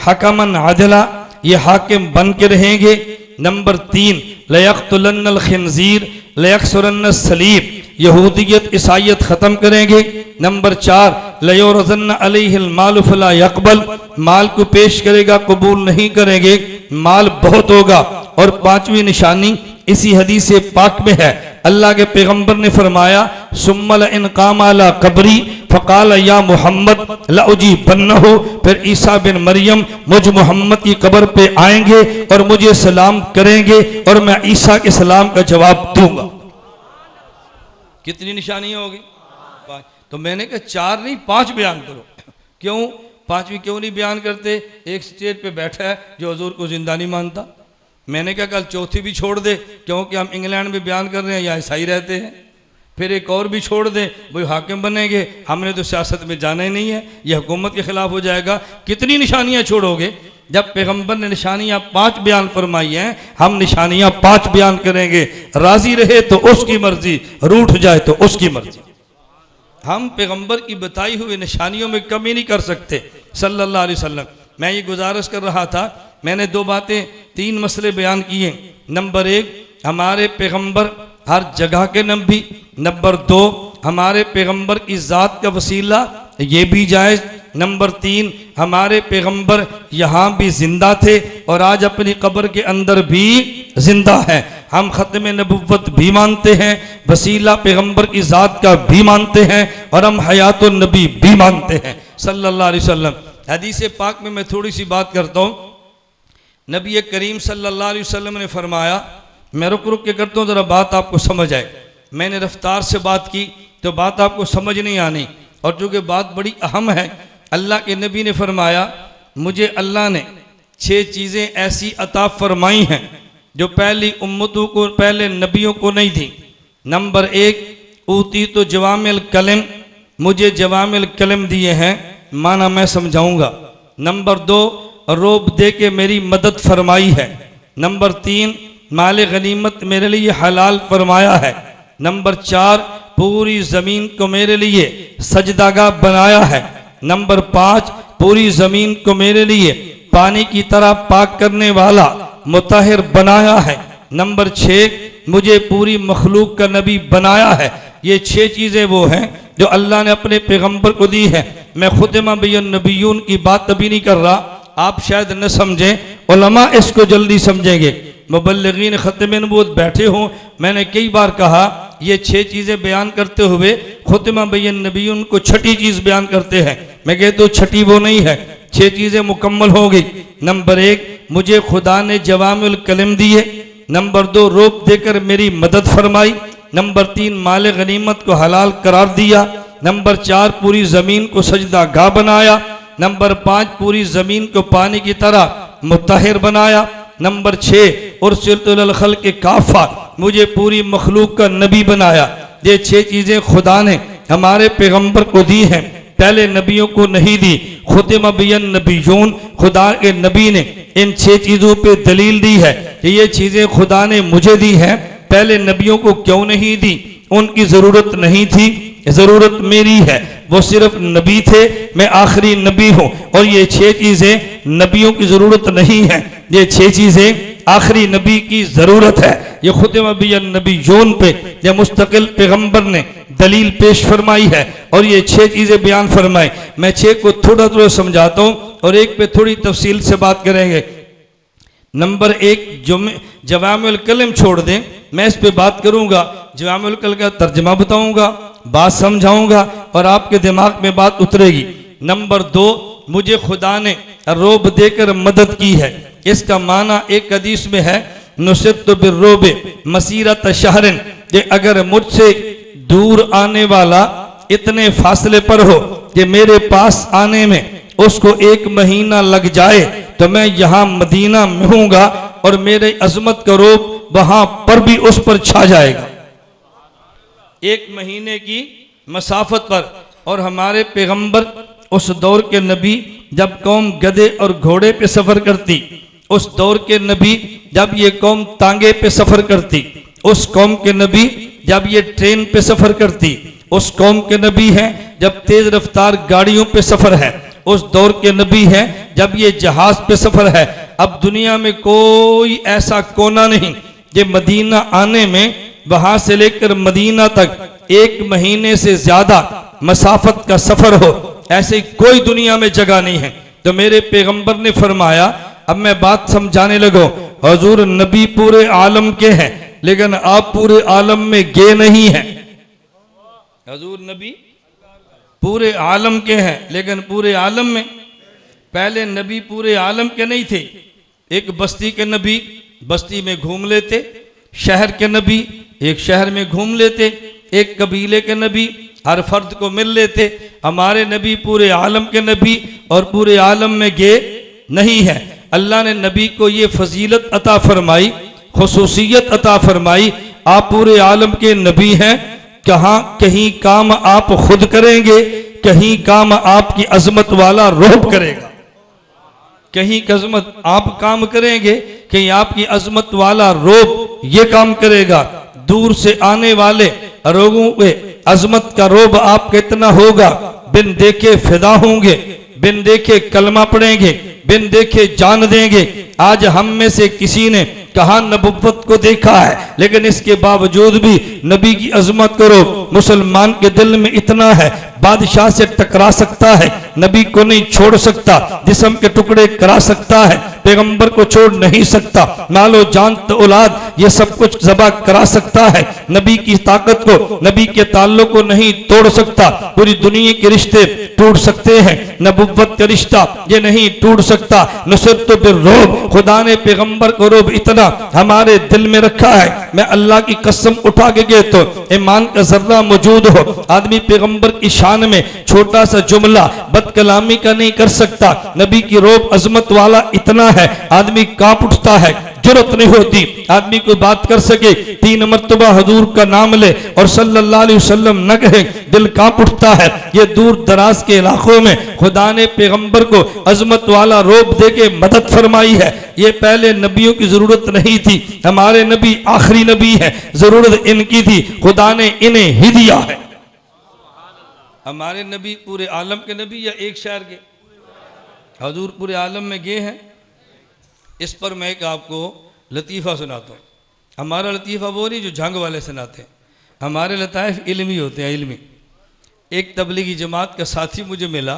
हकमन आदला ये हाकिम बन के रहेंगे। नंबर 3, लयक़्तुलन्नल खिंज़ीर लयक्सुरन्न सलीब, यहूदियत ईसाइयत ख़त्म करेंगे। नंबर 4, लयुरज़न्न अलैहिल माल फला यक़बल, माल को पेश करेगा कबूल नहीं करेंगे, माल बहुत होगा। और 5वीं निशानी इसी हदीस पाक में है, अल्लाह के पैगंबर ने फरमाया सुम्मल इनकाम अला कब्री फ़क़ाल या मोहम्मद लउजीबन्नहु, फिर ईसा बिन मरियम मुझ मोहम्मद की कब्र पे आएंगे और मुझे सलाम करेंगे और मैं ईसा के सलाम का जवाब दूंगा। कितनी निशानियाँ होगी? 5। तो मैंने कहा 4 नहीं 5 बयान करो। क्यों 5वीं क्यों नहीं बयान करते? एक स्टेज पे बैठा है जो हुजूर को जिंदा नहीं मानता। मैंने कहा कल चौथी भी छोड़ दे, क्योंकि हम इंग्लैंड में बयान कर रहे हैं, यहाँ ईसाई रहते हैं। फिर एक और भी छोड़ दें, वही हाकिम बनेंगे, हमने तो सियासत में जाना ही नहीं है, यह हुकूमत के ख़िलाफ़ हो जाएगा। कितनी निशानियाँ छोड़ोगे? जब पैगंबर ने निशानियाँ 5 बयान फरमाई हैं, हम निशानियाँ 5 बयान करेंगे। राज़ी रहे तो उसकी मर्ज़ी, रूठ जाए तो उसकी मर्ज़ी। हम पैगंबर की बताई हुई निशानियों में कमी नहीं कर सकते सल्लल्लाहु अलैहि वसल्लम। मैं ये गुजारिश कर रहा था, मैंने 2 बातें 3 मसले बयान किए। नंबर 1, हमारे पैगंबर हर जगह के नबी। नंबर 2, हमारे पैगंबर की ज़ात का वसीला, ये भी जायज़। नंबर 3, हमारे पैगंबर यहाँ भी ज़िंदा थे और आज अपनी कब्र के अंदर भी ज़िंदा है। हम ख़त्म नबुव्वत भी मानते हैं, वसीला पैगंबर की ज़ात का भी मानते हैं, और हम हयातुन नबी भी मानते हैं सल्लल्लाहु अलैहि वसल्लम। हदीस पाक में मैं थोड़ी सी बात करता हूँ। नबी करीम सल्लल्लाहु अलैहि वसल्लम ने फरमाया, मैं रुक रुक के करता हूँ ज़रा बात आपको समझ आए। मैंने रफ्तार से बात की तो बात आपको समझ नहीं आनी, और चूँकि बात बड़ी अहम है, अल्लाह के नबी ने फरमाया, मुझे अल्लाह ने 6 चीज़ें ऐसी अता फरमाई हैं जो पहली उम्मतों को, पहले नबियों को नहीं थी। नंबर 1, ऊती तो जवामिल कलम, मुझे जवामिल कलम दिए हैं, माना मैं समझाऊंगा। नंबर 2, रोब दे के मेरी मदद फरमाई है। नंबर 3, माल गनीमत मेरे लिए हलाल फरमाया है। नंबर 4, पूरी ज़मीन को मेरे लिए सजदागाह बनाया है। नंबर 5, पूरी ज़मीन को मेरे लिए पानी की तरह पाक करने वाला मुताहिर बनाया है। नंबर 6, मुझे पूरी मखलूक का नबी बनाया है। ये 6 चीज़ें वो हैं जो अल्लाह ने अपने पैगंबर को दी है। मैं खुतमा बियन नबीयून की बात अभी नहीं कर रहा, आप शायद न समझें, उलमा इसको जल्दी समझेंगे। मुबल्लिगीन ख़त्म नबूवत बैठे हों, मैंने कई बार कहा ये 6 चीज़ें बयान करते हुए खुतमा बियन नबीयून को 6ठी चीज़ बयान करते हैं। मैं कहता हूँ 6ठी वो नहीं है, 6 चीज़ें मुकम्मल हो गई। नंबर 1, मुझे खुदा ने जवामिल कलम दिए। नंबर 2, रोब देकर मेरी मदद फरमाई। नंबर 3, माल गनीमत को हलाल करार दिया। नंबर 4, पूरी ज़मीन को सजदा गाह बनाया। नंबर 5, पूरी ज़मीन को पानी की तरह मुताहिर बनाया। नंबर 6, उर्सिलतुल खल्क़ काफ़ा, मुझे पूरी मखलूक का नबी बनाया। ये 6 चीज़ें खुदा ने हमारे पैगंबर को दी हैं, पहले नबियों को नहीं दी। खुतमा बियन नबीयून, खुदा के नबी ने इन 6 चीज़ों पे दलील दी है कि ये चीज़ें खुदा ने मुझे दी हैं, पहले नबियों को क्यों नहीं दी? उनकी ज़रूरत नहीं थी, ज़रूरत मेरी है। वो सिर्फ नबी थे, मैं आखिरी नबी हूँ, और ये 6 चीज़ें नबियों की ज़रूरत नहीं है, ये 6 चीज़ें आखिरी नबी की ज़रूरत है। ये खुतमा बियन नबीयून पे या मुस्तकिल पैगंबर ने दलील पेश फरमाई है, और ये 6 चीज़ें बयान फरमाई। मैं 6 को थोड़ा थोड़ा समझाता हूँ और एक पे थोड़ी तफसील से बात करेंगे। नंबर 1, जवामिल कलम छोड़ दें, मैं इस पे बात करूँगा, जवामिल कलम का तर्जमा बताऊँगा, बात समझाऊँगा और आपके दिमाग में बात उतरेगी। नंबर 2, मुझे खुदा ने रोब देकर मदद की है। इसका माना एक हदीस में है, नुसिरतु बिर्रोबे मसीरत शहरिन, कि अगर मुझसे दूर आने वाला इतने फासले पर हो कि मेरे पास आने में उसको 1 महीना लग जाए, तो मैं यहाँ मदीना में हूँगा और मेरे अजमत का रोब वहाँ पर भी उस पर छा जाएगा। 1 महीने की मसाफत पर। और हमारे पैगंबर उस दौर के नबी जब कौम गधे और घोड़े पे सफ़र करती, उस दौर के नबी जब ये कौम तांगे पे सफ़र करती, उस कौम के नबी जब ये ट्रेन पे सफ़र करती, उस कौम के नबी हैं जब तेज़ रफ्तार गाड़ियों पे सफ़र है, उस दौर के नबी हैं जब ये जहाज़ पे सफ़र है। अब दुनिया में कोई ऐसा कोना नहीं कि मदीना आने में वहाँ से लेकर मदीना तक 1 महीने से ज़्यादा मसाफत का सफ़र हो, ऐसी कोई दुनिया में जगह नहीं है। तो मेरे पैगंबर ने फरमाया, अब मैं बात समझाने लगो, हुजूर नबी पूरे आलम के हैं, लेकिन आप पूरे आलम में गे नहीं हैं। हुजूर नबी पूरे आलम के हैं, लेकिन पूरे आलम में पहले नबी पूरे आलम के नहीं थे। एक बस्ती के नबी बस्ती में घूम लेते, शहर के नबी एक शहर में घूम लेते, एक कबीले के नबी हर फर्द को मिल लेते। हमारे नबी पूरे आलम के नबी और पूरे आलम में गे नहीं है। अल्लाह ने नबी को ये फजीलत अता फरमाई, खुसूसियत अता फरमाई, आप पूरे आलम के नबी हैं, कहाँ कहीं काम आप खुद करेंगे, कहीं काम आपकी अजमत वाला रोब करेगा। कहीं अजमत आप काम करेंगे, कहीं आपकी अजमत वाला रोब ये काम करेगा। दूर से आने वाले लोगों के अजमत का रोब आपका इतना होगा, बिन देखे फिदा होंगे, बिन देखे कलमा पढ़ेंगे, बिन देखे जान देंगे। आज हम में से किसी ने कहा नबुव्वत को देखा है, लेकिन इसके बावजूद भी नबी की अजमत करो मुसलमान के दिल में इतना है, बादशाह से टकरा सकता है, नबी को नहीं छोड़ सकता, जिस्म के टुकड़े करा सकता है, पैगंबर को छोड़ नहीं सकता, मालो जान तो औलाद ये सब कुछ ज़बा करा सकता है। नबी की ताकत को, नबी के ताल्लुक को नहीं तोड़ सकता। पूरी दुनिया के रिश्ते टूट सकते हैं, नबुव्वत का रिश्ता ये नहीं टूट सकता। नुसरत बिर्रुब, खुदा ने पैगंबर को रूब इतना हमारे दिल में रखा है। मैं अल्लाह की कसम उठा के गए तो ईमान का जर्रा मौजूद हो, आदमी पैगंबर की शान में छोटा सा जुमला बदकलामी का नहीं कर सकता। नबी की रोब अजमत वाला इतना है, आदमी कांप उठता है, जरूरत नहीं होती आदमी को बात कर सके। 3 मरतबा हजूर का नाम ले और सल्लल्लाहु अलैहि वसल्लम न कहे, दिल कांप उठता है। ये दूर दराज के इलाकों में खुदा ने पैगंबर को अजमत वाला रोब दे के मदद फरमाई है। ये पहले नबियों की जरूरत नहीं थी, हमारे नबी आखिरी नबी है, जरूरत इनकी थी, खुदा ने इन्हें ही दिया है। हमारे नबी पूरे आलम के नबी या एक शहर के? हजूर पूरे आलम में गए हैं। इस पर मैं एक आपको लतीफ़ा सुनाता हूँ। हमारा लतीफ़ा वो नहीं जो झंग वाले सुनाते हैं, हमारे लताइफ इल्मी होते हैं, इल्मी। एक तबलीगी जमात का साथी मुझे मिला,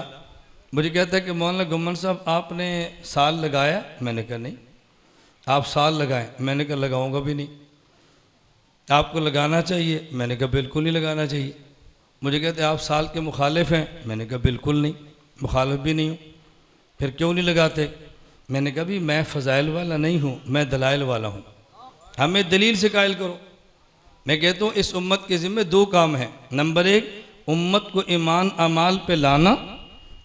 मुझे कहता है कि मौलाना गुम्मन साहब आपने साल लगाया? मैंने कहा नहीं। आप साल लगाएं? मैंने कहा लगाऊंगा भी नहीं। आपको लगाना चाहिए? मैंने कहा बिल्कुल नहीं लगाना चाहिए। मुझे कहते आप साल के मुखालिफ हैं? मैंने कहा बिल्कुल नहीं, मुखालिफ भी नहीं हूँ। फिर क्यों नहीं लगाते? मैंने कहा भी मैं फ़ज़ाइल वाला नहीं हूँ, मैं दलाइल वाला हूँ, हमें दलील से कायल करो। मैं कहता हूँ इस उम्मत के ज़िम्मे 2 काम हैं। नंबर 1 उम्मत को ईमान अमाल पे लाना,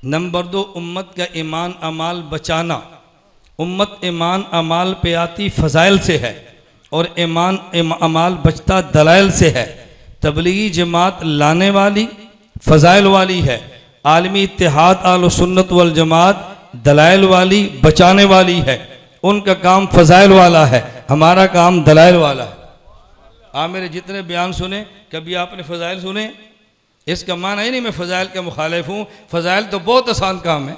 नंबर 2 उम्मत का ईमान अमाल बचाना। उम्मत ईमान अमाल पे आती फ़ज़ाइल से है और ईमान अमाल बचता दलाइल से है। तबलीगी जमात लाने वाली फ़ज़ाइल वाली है, आलमी इत्तिहाद अहले सुन्नत वल जमात दलाइल वाली बचाने वाली है। उनका काम फ़ज़ाइल वाला है, हमारा काम दलाइल वाला है। आप मेरे जितने बयान सुने, कभी आपने फ़ज़ाइल सुने? इसका माना ही नहीं मैं फ़ज़ाइल का मुखालिफ हूँ। फ़ज़ाइल तो बहुत आसान काम है,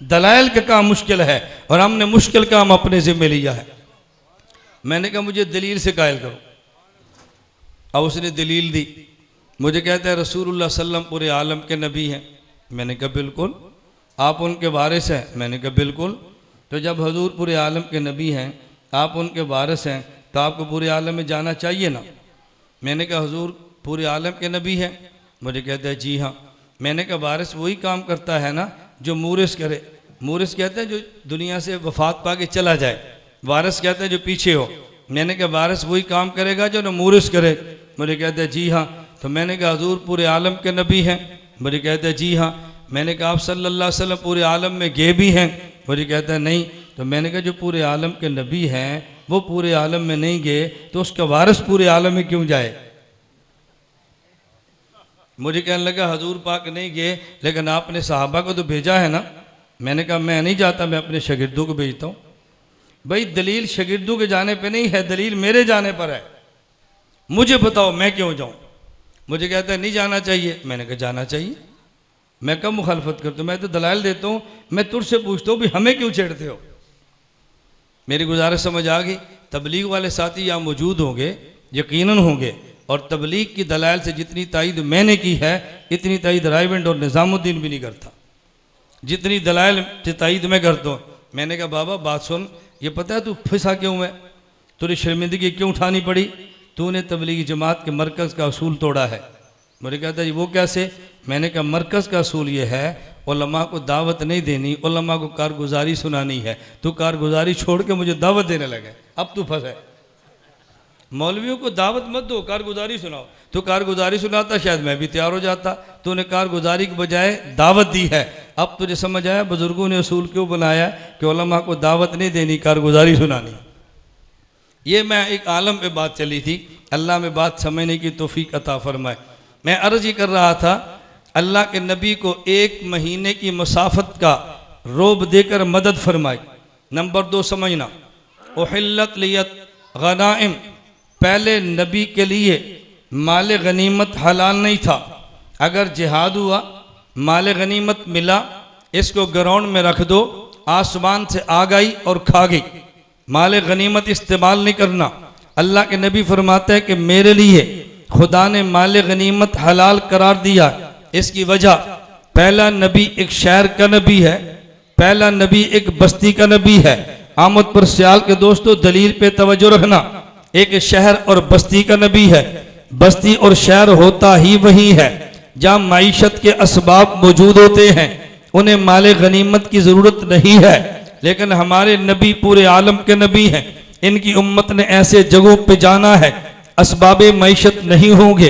दलाइल का काम मुश्किल है और हमने मुश्किल काम अपने ज़िम्मे लिया है। मैंने कहा मुझे दलील से कायल करो। अब उसने दलील दी। मुझे कहता है रसूलुल्लाह सल्लम पूरे आलम के नबी हैं। मैंने कहा बिल्कुल। आप उनके वारिस हैं? मैंने कहा बिल्कुल। तो जब हजूर पूरे आलम के नबी हैं, आप उनके वारिस हैं, तो आपको पूरे आलम में जाना चाहिए ना। मैंने कहा हजूर पूरे आलम के नबी हैं? मुझे कहता है जी हाँ। मैंने कहा वारिस वही काम करता है ना जो मूरिस करे। मूरिस कहते हैं जो दुनिया से वफात पा के चला जाए, वारिस कहते हैं जो पीछे हो। मैंने कहा वारिस वही काम करेगा जो न मूरिस करे। मुझे कहता है जी हाँ। तो मैंने कहा हजूर पूरे आलम के नबी हैं? मुझे कहता है जी हाँ। मैंने कहा आप सल्लल्लाहु अलैहि वसल्लम पूरे आलम में गए भी हैं? मुझे कहता है नहीं। तो मैंने कहा जो पूरे आलम के नबी हैं वो पूरे आलम में नहीं गए तो उसका वारिस पूरे आलम में क्यों जाए? मुझे कहने लगा हजूर पाक नहीं गए लेकिन आपने सहाबा को तो भेजा है ना। मैंने कहा मैं नहीं जाता, मैं अपने शागिर्दों को भेजता हूँ। भाई दलील शागिर्दों के जाने पे नहीं है, दलील मेरे जाने पर है। मुझे बताओ मैं क्यों जाऊँ? मुझे कहता है नहीं जाना चाहिए। मैंने कहा जाना चाहिए। मैं कब मुखालफत करता हूँ? मैं तो दलाइल देता हूँ। मैं तुझसे पूछता हूँ भी हमें क्यों छेड़ते हो? मेरी गुजारिश समझ आ गई। तबलीग वाले साथी यहाँ मौजूद होंगे, यकीनन होंगे, और तबलीग की दलाइल से जितनी तायद मैंने की है इतनी तायद रायबंद और निज़ामुद्दीन भी नहीं करता, जितनी दलाइल से तायद मैं करता हूँ। मैंने कहा बाबा बात सुन, ये पता है तू फंसा क्यों है? तुझे शर्मिंदगी क्यों उठानी पड़ी? तूने तबलीगी जमात के मरकज़ का असूल तोड़ा है। मुझे कहता है वो कैसे? मैंने कहा मरकज़ का असूल ये है उलमा को दावत नहीं देनी, उलमा को कारगुजारी सुनानी है। तू कारगुजारी छोड़ के मुझे दावत देने लगे, अब तू फंसा है। मौलवियों को दावत मत दो, कारगुजारी सुनाओ। तो कारगुजारी सुनाता शायद मैं भी तैयार हो जाता। तूने कारगुजारी के बजाय दावत दी है। अब तुझे समझ आया बुजुर्गों ने असूल क्यों बनाया कि उलमा को दावत नहीं देनी, कारगुजारी सुनानी। ये मैं एक आलम पे बात चली थी, अल्लाह में बात समझने की तौफीक अता फरमाए। मैं अर्ज ही कर रहा था, अल्लाह के नबी को 1 महीने की मुसाफत का रोब देकर मदद फरमाई। नंबर 2 समझना, उहिल्लत लियत गनाइम, पहले नबी के लिए माल गनीमत हलाल नहीं था। अगर जिहाद हुआ, माल गनीमत मिला, इसको ग्राउंड में रख दो, आसमान से आ गई और खा गई, माल गनीमत इस्तेमाल नहीं करना। अल्लाह के नबी फरमाते हैं कि मेरे लिए खुदा ने माल गनीमत हलाल करार दिया। इसकी वजह, पहला नबी एक शहर का नबी है, पहला नबी एक बस्ती का नबी है। आमद पर सियाल के दोस्तों, दलील पे तवज्जो रखना, एक शहर और बस्ती का नबी है। बस्ती और शहर होता ही वही है जहाँ माईशत के असबाब मौजूद होते हैं, उन्हें माल गनीमत की ज़रूरत नहीं है। लेकिन हमारे नबी पूरे आलम के नबी हैं, इनकी उम्मत ने ऐसे जगहों पे जाना है, असबाब मईशत नहीं होंगे,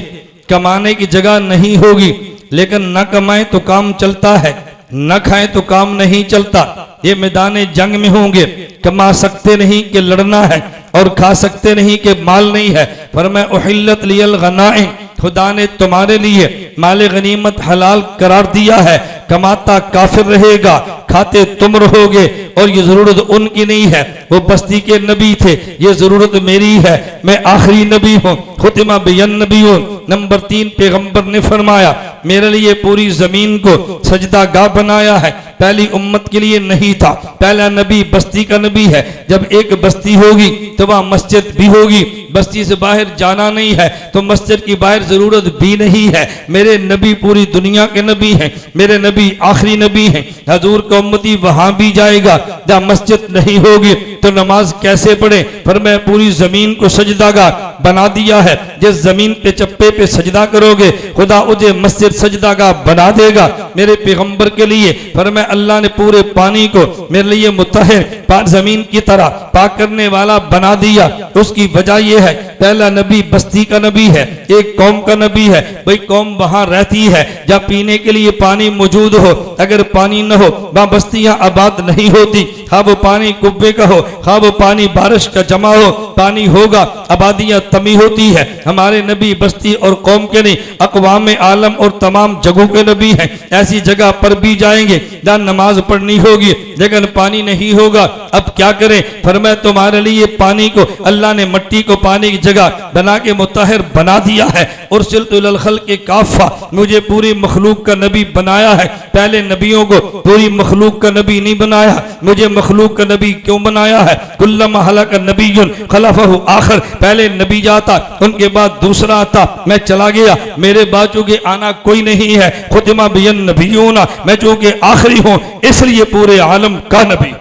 कमाने की जगह नहीं होगी, लेकिन न कमाएं तो काम चलता है, न खाएं तो काम नहीं चलता। ये मैदान जंग में होंगे, कमा सकते नहीं कि लड़ना है और खा सकते नहीं कि माल नहीं है। फरमाया उहिल्लत लियल गनाइम, खुदा ने तुम्हारे लिए माल गनीमत हलाल करार दिया है। कमाता काफिर रहेगा, खाते तुम रहोगे, और ये जरूरत उनकी नहीं है, वो बस्ती के नबी थे, ये जरूरत मेरी है, मैं आखिरी नबी हूँ, खुतिमा बियन नबी हूँ। नंबर 3, पैगंबर ने फरमाया मेरे लिए पूरी जमीन को सजदा गाह बनाया है, पहली उम्मत के लिए नहीं था। पहला नबी बस्ती का नबी है, जब एक बस्ती होगी तो वहाँ मस्जिद भी होगी, बस्ती से बाहर जाना नहीं है तो मस्जिद की बाहर जरूरत भी नहीं है। मेरे नबी पूरी दुनिया के नबी हैं, मेरे नबी आखिरी नबी हैं। हजूर का उम्मती वहां भी जाएगा जहाँ मस्जिद नहीं होगी तो नमाज कैसे पढ़े? पर मैं पूरी जमीन को सजदागाह बना दिया है, जिस जमीन पे चप्पे पे सजदा करोगे खुदा उसे मस्जिद सजदागाह बना देगा। मेरे पैगंबर के लिए पर मैं अल्लाह ने पूरे पानी को मेरे लिए मुतहर जमीन की तरह पाक करने वाला बना दिया। उसकी वजह यह है, पहला नबी बस्ती का नबी है, एक कौम का नबी है। भाई कौम वहां रहती है जहाँ पीने के लिए पानी मौजूद हो, अगर पानी न हो वहां बस्तियां आबाद नहीं होती। खा वो पानी कुब्बे का हो, खा वो पानी बारिश का जमा हो, पानी होगा आबादियां तमी होती है। हमारे नबी बस्ती और कौम के नहीं, अक़वाम आलम और तमाम जगहों के नबी हैं। ऐसी जगह पर भी जाएंगे जहाँ नमाज पढ़नी होगी लेकिन पानी नहीं होगा, अब क्या करें? फरमाया तुम्हारे लिए पानी को अल्लाह ने मट्टी को पानी की जगह बना के मुतहर बना दिया है। और सिलतुल खल्क़ के काफ़ा, मुझे पूरी मखलूक का नबी बनाया है। पहले नबियों को पूरी मखलूक का नबी नहीं बनाया, मुझे मखलूक का नबी क्यों बनाया है? कुल्लमा हलका नबियुन खलफहु आखिर, पहले नबी जाता उनके बाद दूसरा आता, मैं चला गया, मेरे बाद चूंकि आना कोई नहीं है। खुतिमा बियन नबियूना, मैं चूंकि आखिरी हूं इसलिए पूरे आलम का नबी।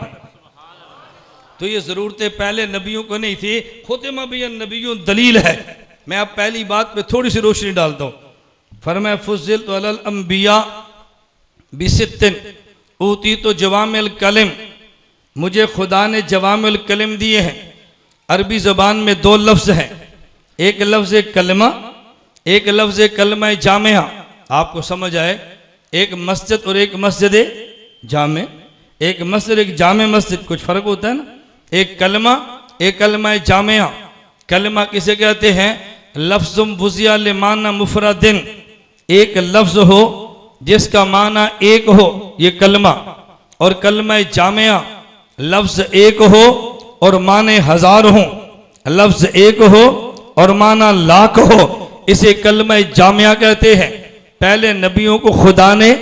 तो ये जरूरतें पहले नबियों को नहीं थी, खुतिमा बियन नबियून दलील है। मैं अब पहली बात पे थोड़ी सी रोशनी डालता हूं। फरमाया फुज़्ज़िलतु अलल अंबिया बिसित्तिन ऊतीतु जवामिल कलिम, मुझे खुदा ने जवामिल कलिम दिए हैं। अरबी ज़बान में 2 लफ्ज़ हैं, एक लफ्ज़ कलमा, एक लफ्ज़ कलमा जामिया। आपको समझ आए, एक मस्जिद और एक मस्जिद जामे, एक मस्जिद एक जामे मस्जिद, कुछ फ़र्क होता है ना। एक कलमा, एक कलमा जामिया। कलमा किसे कहते हैं? लफ्ज़ुम वुज़िया लिमाना मुफ़रदिन, एक लफ्ज़ हो जिसका माना एक हो, ये कलमा। और कलमा जामिया, लफ्ज़ एक हो और माने 1000 हो, लफ्ज़ एक हो और माना लाख हो, इसे कलमा जामिया कहते हैं। पहले नबियों को खुदा ने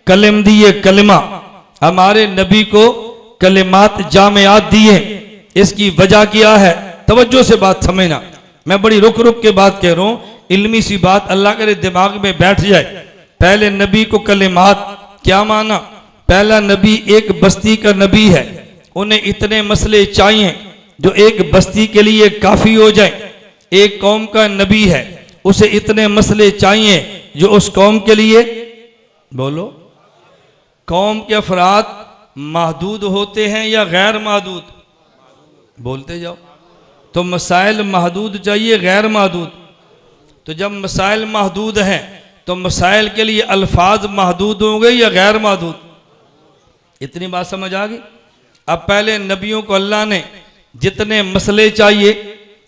कलम दिए, कलमा। हमारे नबी को कलिमात जामियात दिए। इसकी वजह क्या है? तवज्जो से बात समझना, मैं बड़ी रुक रुक के बात कह रहा हूं, इल्मी सी बात अल्लाह करे दिमाग में बैठ जाए। पहले नबी को कलिमात क्या माना? पहला नबी एक बस्ती का नबी है, उन्हें इतने मसले चाहिए जो एक बस्ती के लिए काफी हो जाए। एक कौम का नबी है, उसे इतने मसले चाहिए जो उस कौम के लिए, बोलो, कौम के अफराद महदूद होते हैं या गैर महदूद? बोलते जाओ। तो मसाइल महदूद चाहिए, गैर महदूद। तो जब मसाइल महदूद हैं तो मसाइल के लिए अल्फाज महदूद होंगे या गैर महदूद? इतनी बात समझ आ गई। अब पहले नबियों को अल्लाह ने जितने मसले चाहिए,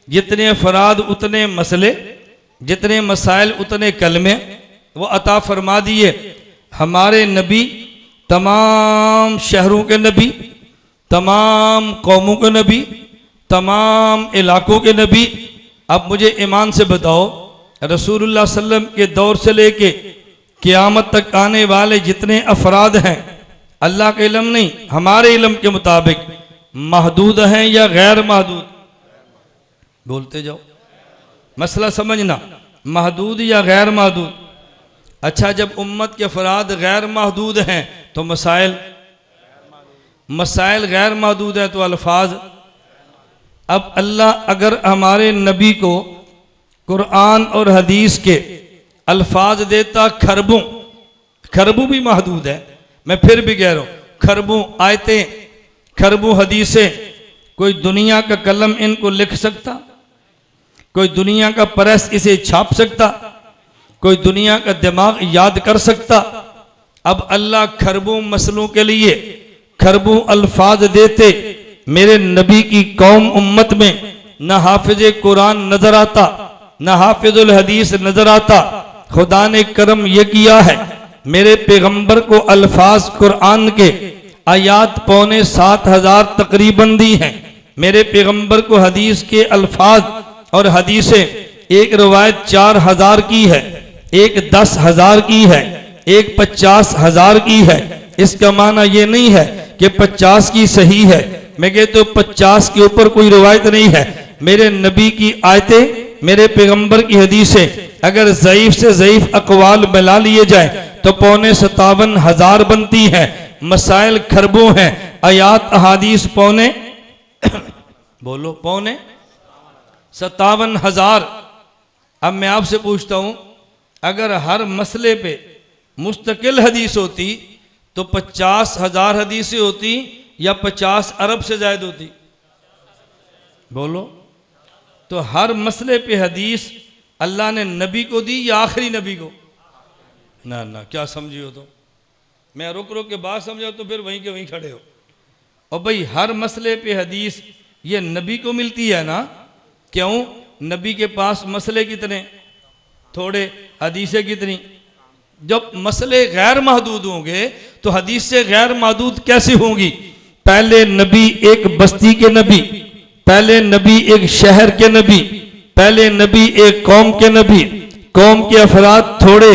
जितने अफराद उतने मसले, जितने मसाइल उतने कलमे वो अता फरमा दिए। हमारे नबी तमाम शहरों के नबी, तमाम कौमों के नबी, तमाम इलाकों के नबी। अब मुझे ईमान से बताओ, रसूलुल्लाह सल्लम के दौर से लेके क़यामत तक आने वाले जितने अफराद हैं, अल्लाह का इल्म नहीं, हमारे इल्म के मुताबिक महदूद हैं या गैर महदूद? बोलते जाओ, मसला समझना, महदूद या गैर महदूद? अच्छा, जब उम्मत के अफराद गैर महदूद हैं तो मसाइल गैर महदूद है तो अल्फाज। अब अल्लाह अगर हमारे नबी को कुरान और हदीस के अल्फाज देता खरबों भी महदूद है, मैं फिर भी कह रहा हूँ, खरबों आयतें, खरबों हदीसें, कोई दुनिया का कलम इनको लिख सकता? कोई दुनिया का प्रेस इसे छाप सकता? कोई दुनिया का दिमाग याद कर सकता? अब अल्लाह खरबों मसलों के लिए खरबों अल्फाज देते, मेरे नबी की कौम उम्मत में न हाफिज कुरान नजर आता, न हाफिजुल हदीस नजर आता। खुदा ने करम यह किया है, मेरे पैगंबर को अल्फाज कुरान के आयात 7,500 तकरीबन दी हैं। मेरे पैगंबर को हदीस के अल्फाज और हदीसें, एक रवायत 4,000 की है, एक 10,000 की है, एक 50,000 की है। इसका माना यह नहीं है कि 50 की सही है, मैं कहता हूं 50 के ऊपर कोई रवायत नहीं है। मेरे नबी की आयतें, मेरे पैगंबर की हदीसें अगर ज़ईफ से ज़ईफ अकवाल मिला लिए जाए तो 57,000 बनती हैं। मसाइल खरबों हैं, आयात अहादीस बोलो 57,000। अब मैं आपसे पूछता हूं, अगर हर मसले पे मुस्तकिल हदीस होती तो 50,000 हदीसें होती या 50 अरब से ज्यादा होती? बोलो। तो हर मसले पे हदीस अल्लाह ने नबी को दी या आखिरी नबी को? ना ना, क्या समझियो? तो मैं रुक के बात समझाओ तो फिर वहीं के वहीं खड़े हो। और भाई हर मसले पे हदीस ये नबी को मिलती है ना? क्यों? नबी के पास मसले कितने? थोड़े, हदीसें कितनी? जब मसले गैर महदूद होंगे तो हदीसें गैर महदूद कैसे होंगी? पहले नबी एक बस्ती के नबी, पहले नबी एक शहर के नबी, पहले नबी एक कौम के नबी। कौम के अफराद थोड़े,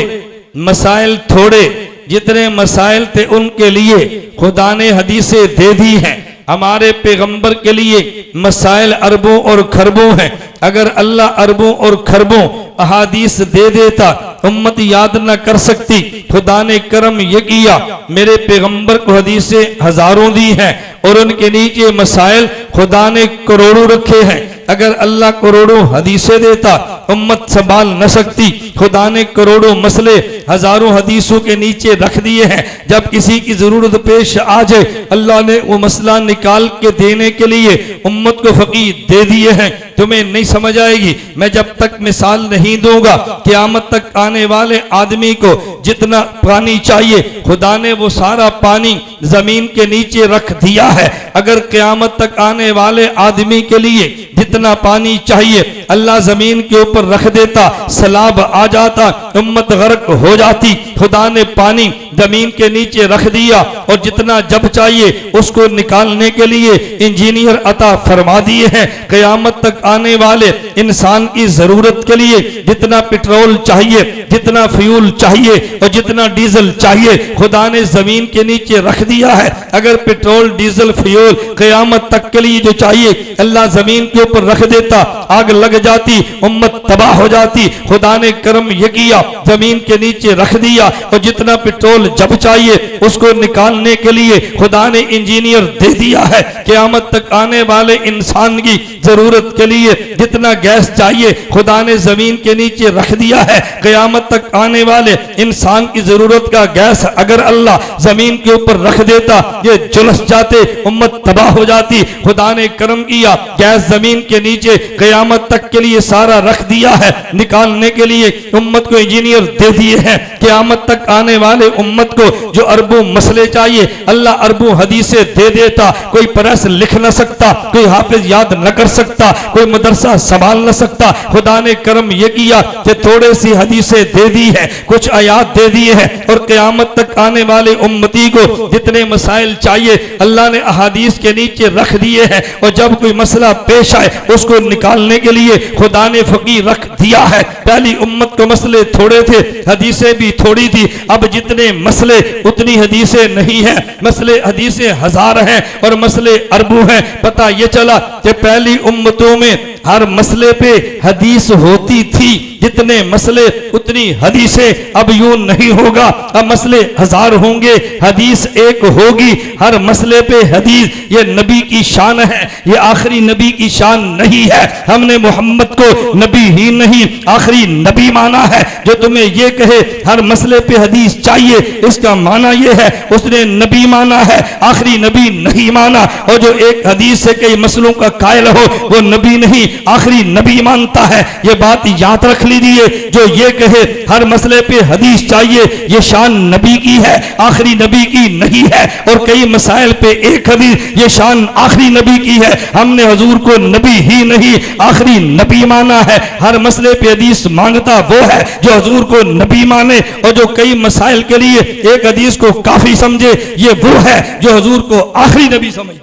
मसाइल थोड़े, जितने मसाइल थे उनके लिए खुदा ने हदीसें दे दी हैं। हमारे पैगंबर के लिए मसाइल अरबों और खरबों हैं। अगर अल्लाह अरबों और खरबों अहादीस दे देता, उम्मत याद न कर सकती। खुदा ने करम यह किया, मेरे पैगंबर को हदीसें हजारों दी हैं और उनके नीचे मसाइल खुदा ने करोड़ों रखे हैं। अगर अल्लाह करोड़ों हदीसें देता, उम्मत संभाल न सकती। खुदा ने करोड़ों मसले हजारों हदीसों के नीचे रख दिए हैं। जब किसी की जरूरत पेश आ जाए, अल्लाह ने वो मसला निकाल के देने के लिए उम्मत को फकीर दे दिए हैं। तुम्हें नहीं समझ आएगी मैं जब तक मिसाल नहीं दूंगा। क़यामत तक आने वाले आदमी को जितना पानी चाहिए, खुदा ने वो सारा पानी जमीन के नीचे रख दिया है। अगर क़यामत तक आने वाले आदमी के लिए जितना पानी चाहिए अल्लाह जमीन के ऊपर रख देता, सैलाब आ जाता, उम्मत गर्क हो जाती। खुदा ने पानी जमीन के नीचे रख दिया और जितना जब चाहिए उसको निकालने के लिए इंजीनियर अता फरमा दिए हैं। क़यामत तक आने वाले इंसान की जरूरत के लिए जितना पेट्रोल चाहिए, जितना फ्यूल चाहिए और जितना डीजल चाहिए, खुदा ने जमीन के नीचे रख दिया है। अगर पेट्रोल, डीजल, फ्यूल क़यामत तक के लिए जो चाहिए अल्लाह जमीन के ऊपर रख देता, आग लग जाती, उम्मत तबाह हो जाती। खुदा ने करम यह किया, जमीन के नीचे रख दिया और जितना पेट्रोल जब चाहिए उसको निकालने के लिए खुदा ने इंजीनियर दे दिया है। क़यामत तक आने वाले इंसान की जरूरत के लिए जितना गैस चाहिए खुदा ने जमीन के नीचे रख दिया है। क़यामत तक आने वाले इंसान की जरूरत का गैस अगर अल्लाह जमीन के ऊपर रख देता, ये झुलस जाते, उम्मत तबाह हो जाती। खुदा ने करम किया, गैस जमीन के नीचे क़यामत तक के लिए सारा रख दिया है। निकालने के लिए उम्मत को इंजीनियर दे दिए हैं। क़यामत तक आने वाले उम्मत को जो अरबों मसले चाहिए अल्लाह अरबों हदीसें दे देता। कोई प्रेस लिख न सकता, कोई हाफिज याद न कर सकता, कोई मदरसा संभाल न सकता। खुदा ने करम यह किया कि थोड़े सी हदीसें दे दी है, कुछ आयात दे दिए हैं और क़यामत तक आने वाले उम्मती को जितने मसाइल चाहिए अल्लाह ने अहादीस के नीचे रख दिए हैं। और जब कोई मसला पेश आए उसको निकालने के लिए खुदा ने फकीर रख दिया है। पहली उम्मत को मसले थोड़े थे, हदीसें भी थोड़ी थी। अब जितने मसले उतनी हदीसें नहीं है, मसले हदीसें हजार हैं और मसले अरबों हैं। पता ये चला कि पहली उम्मतों में हर मसले पे हदीस होती थी, जितने मसले उतनी हदीसें। अब यूं नहीं होगा, अब मसले हजार होंगे, हदीस एक होगी। हर मसले पे हदीस। ये नबी की शान है, ये आखिरी नबी की शान नहीं है। हमने मोहम्मद को नबी ही नहीं आखिरी नबी माना है। जो तुम्हें ये कहे हर मसले पे हदीस चाहिए, इसका माना ये है उसने नबी माना है, आखिरी नबी नहीं माना। और जो एक हदीस से कई मसलों का कायल हो वो नबी नहीं आखिरी नबी मानता है। ये बात याद रख लीजिए। जो ये कहे हर मसले पे हदीस चाहिए, ये शान नबी की है, आखिरी नबी की नहीं है। और कई मसाइल पे एक हदीस, ये शान आखिरी नबी की है। हमने हुजूर को नबी ही नहीं आखिरी नबी माना है। हर मसले पे हदीस मांगता वो है जो हुजूर को नबी माने। और जो कई मसाइल के लिए एक हदीस को काफी समझे, ये वो है जो हुजूर को आखिरी नबी समझता।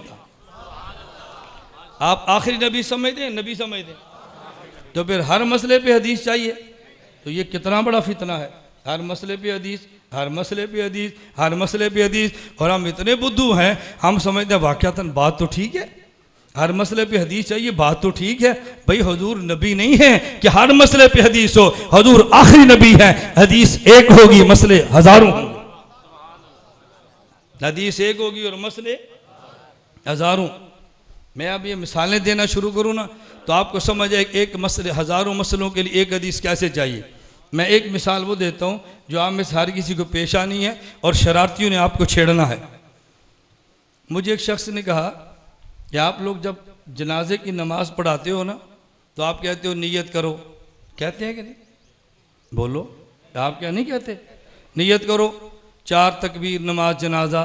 आप आखिरी नबी समझते हैं, नबी समझते हैं, तो फिर हर मसले पे हदीस चाहिए। तो ये कितना बड़ा फितना है। हर मसले पे हदीस, हर मसले पे हदीस, हर मसले पे हदीस। और हम इतने बुद्धू हैं, हम समझते हैं वाक़यातन बात तो ठीक है, हर मसले पे हदीस चाहिए, बात तो ठीक है। भाई हुजूर नबी नहीं है कि हर मसले पे हदीस हो, हुजूर आखिरी नबी है। हदीस एक होगी, मसले हजारों होंगे। हदीस एक होगी और मसले हजारों। मैं अब ये मिसालें देना शुरू करूँ ना तो आपको समझ आए एक मसले हज़ारों मसलों के लिए एक हदीस कैसे चाहिए। मैं एक मिसाल वो देता हूँ जो आप में से हर किसी को पेश आनी है और शरारतियों ने आपको छेड़ना है। मुझे एक शख्स ने कहा कि आप लोग जब जनाजे की नमाज़ पढ़ाते हो ना तो आप कहते हो नीयत करो, कहते हैं कि नहीं? बोलो, आप क्या नहीं कहते? नीयत करो, 4 तकबीर नमाज जनाजा,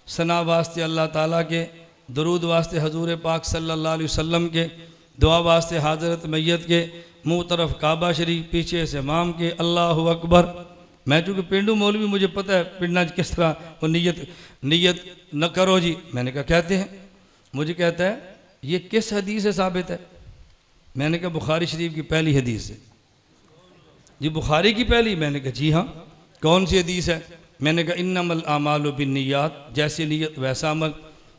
सना वास्ते अल्लाह ताला के, दरूद वास्ते हजूर पाक सल्लल्लाहु अलैहि वसल्लम के, दुआ वास्ते हाजरत मैयत के, मुँह तरफ काबा शरीफ, पीछे से इमाम के, अल्लाहु अकबर। मैं चूँकि पिंडू मौलवी, मुझे पता है पिंडा किस तरह वो नीयत न करो जी। मैंने कहा कहते हैं। मुझे कहता है ये किस हदीस से साबित है? मैंने कहा बुखारी शरीफ की पहली हदीस से। जी बुखारी की पहली? मैंने कहा जी हाँ। कौन सी हदीस है? मैंने कहा इन्नमल आमालु बिन्नियात, जैसी नीयत वैसा अमल।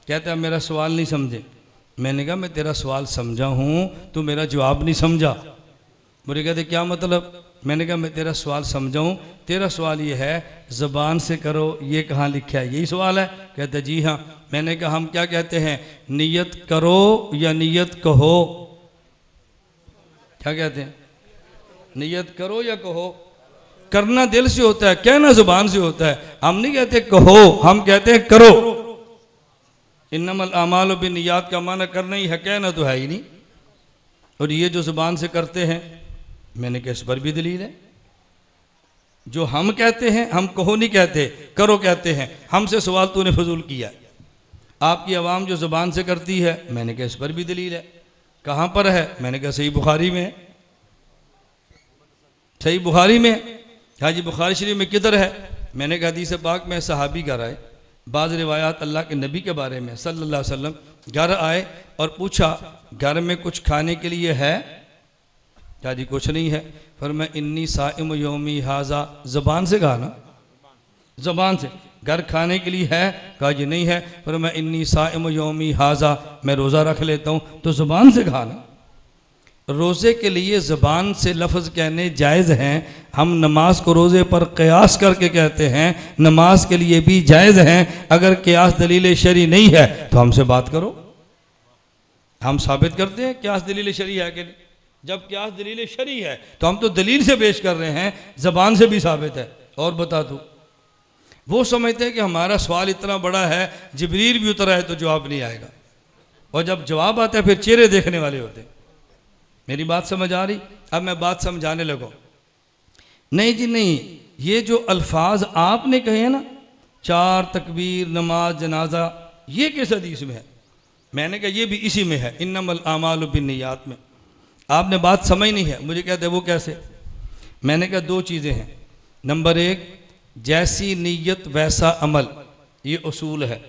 कहता है मेरा सवाल नहीं समझे। मैंने कहा मैं तेरा सवाल समझा हूँ, तू मेरा जवाब नहीं समझा। मुझे कहते क्या मतलब? मैंने कहा मैं तेरा सवाल समझा हूँ, तेरा सवाल ये है ज़बान से करो, ये कहाँ लिखा है, यही सवाल है? कहते जी हाँ। मैंने कहा हम क्या कहते हैं, नियत करो या नियत कहो? क्या कहते हैं? नियत करो या कहो? करना दिल से होता है, कहना ज़ुबान से होता है। हम नहीं कहते कहो, हम कहते हैं करो। इन्नमल आमालु बिन्नियात का माना करना ही है, कहना तो है ही नहीं। और ये जो ज़ुबान से करते हैं, मैंने कहा इस पर भी दलील है। जो हम कहते हैं, हम कहो नहीं कहते, करो कहते हैं। हमसे सवाल तूने फजूल किया। आपकी आवाम जो ज़ुबान से करती है, मैंने कहा इस पर भी दलील है। कहाँ पर है? मैंने कहा सही बुखारी में है। सही बुखारी में? हाँ जी बुखारी शरीफ में किधर है? मैंने कहा हदीस पाक में सहाबी घर आए, बाज़ रिवायात अल्लाह के नबी के बारे में सल्लल्लाहु अलैहि वसल्लम घर आए और पूछा घर में कुछ खाने के लिए है? क्या जी कुछ नहीं है। फिर मैं इन्नी साइम यौमी हाजा, ज़बान से कहा ना, ज़बान से। घर खाने के लिए है? कहा जी नहीं है। फिर मैं इन्नी साइम यौमी हाजा, मैं रोज़ा रख लेता हूँ, तो ज़बान से कहा ना। रोज़े के लिए ज़बान से लफ्ज़ कहने जायज़ हैं। हम नमाज को रोज़े पर क़यास करके कहते हैं, नमाज के लिए भी जायज़ हैं। अगर क़यास दलील शरई नहीं है तो हमसे बात करो, हम साबित करते हैं क़यास दलील शरई है कि नहीं। जब क़यास दलील शरई है तो हम तो दलील से पेश कर रहे हैं, ज़बान से भी साबित है। और बता दूँ, वो समझते हैं कि हमारा सवाल इतना बड़ा है, जिब्रील भी उतरा है तो जवाब नहीं आएगा। और जब जवाब आता है फिर चेहरे देखने वाले होते हैं। मेरी बात समझ आ रही? अब मैं बात समझाने लगूँ। नहीं जी नहीं, ये जो अल्फाज आपने कहे हैं ना, 4 तकबीर, नमाज, जनाजा, ये किस हदीस में है? मैंने कहा ये भी इसी में है, इन्नमल आमालु बिन्नियात में। आपने बात समझ नहीं है। मुझे कहते वो कैसे? मैंने कहा 2 चीज़ें हैं। नंबर 1, जैसी नीयत वैसा अमल, ये उसूल है।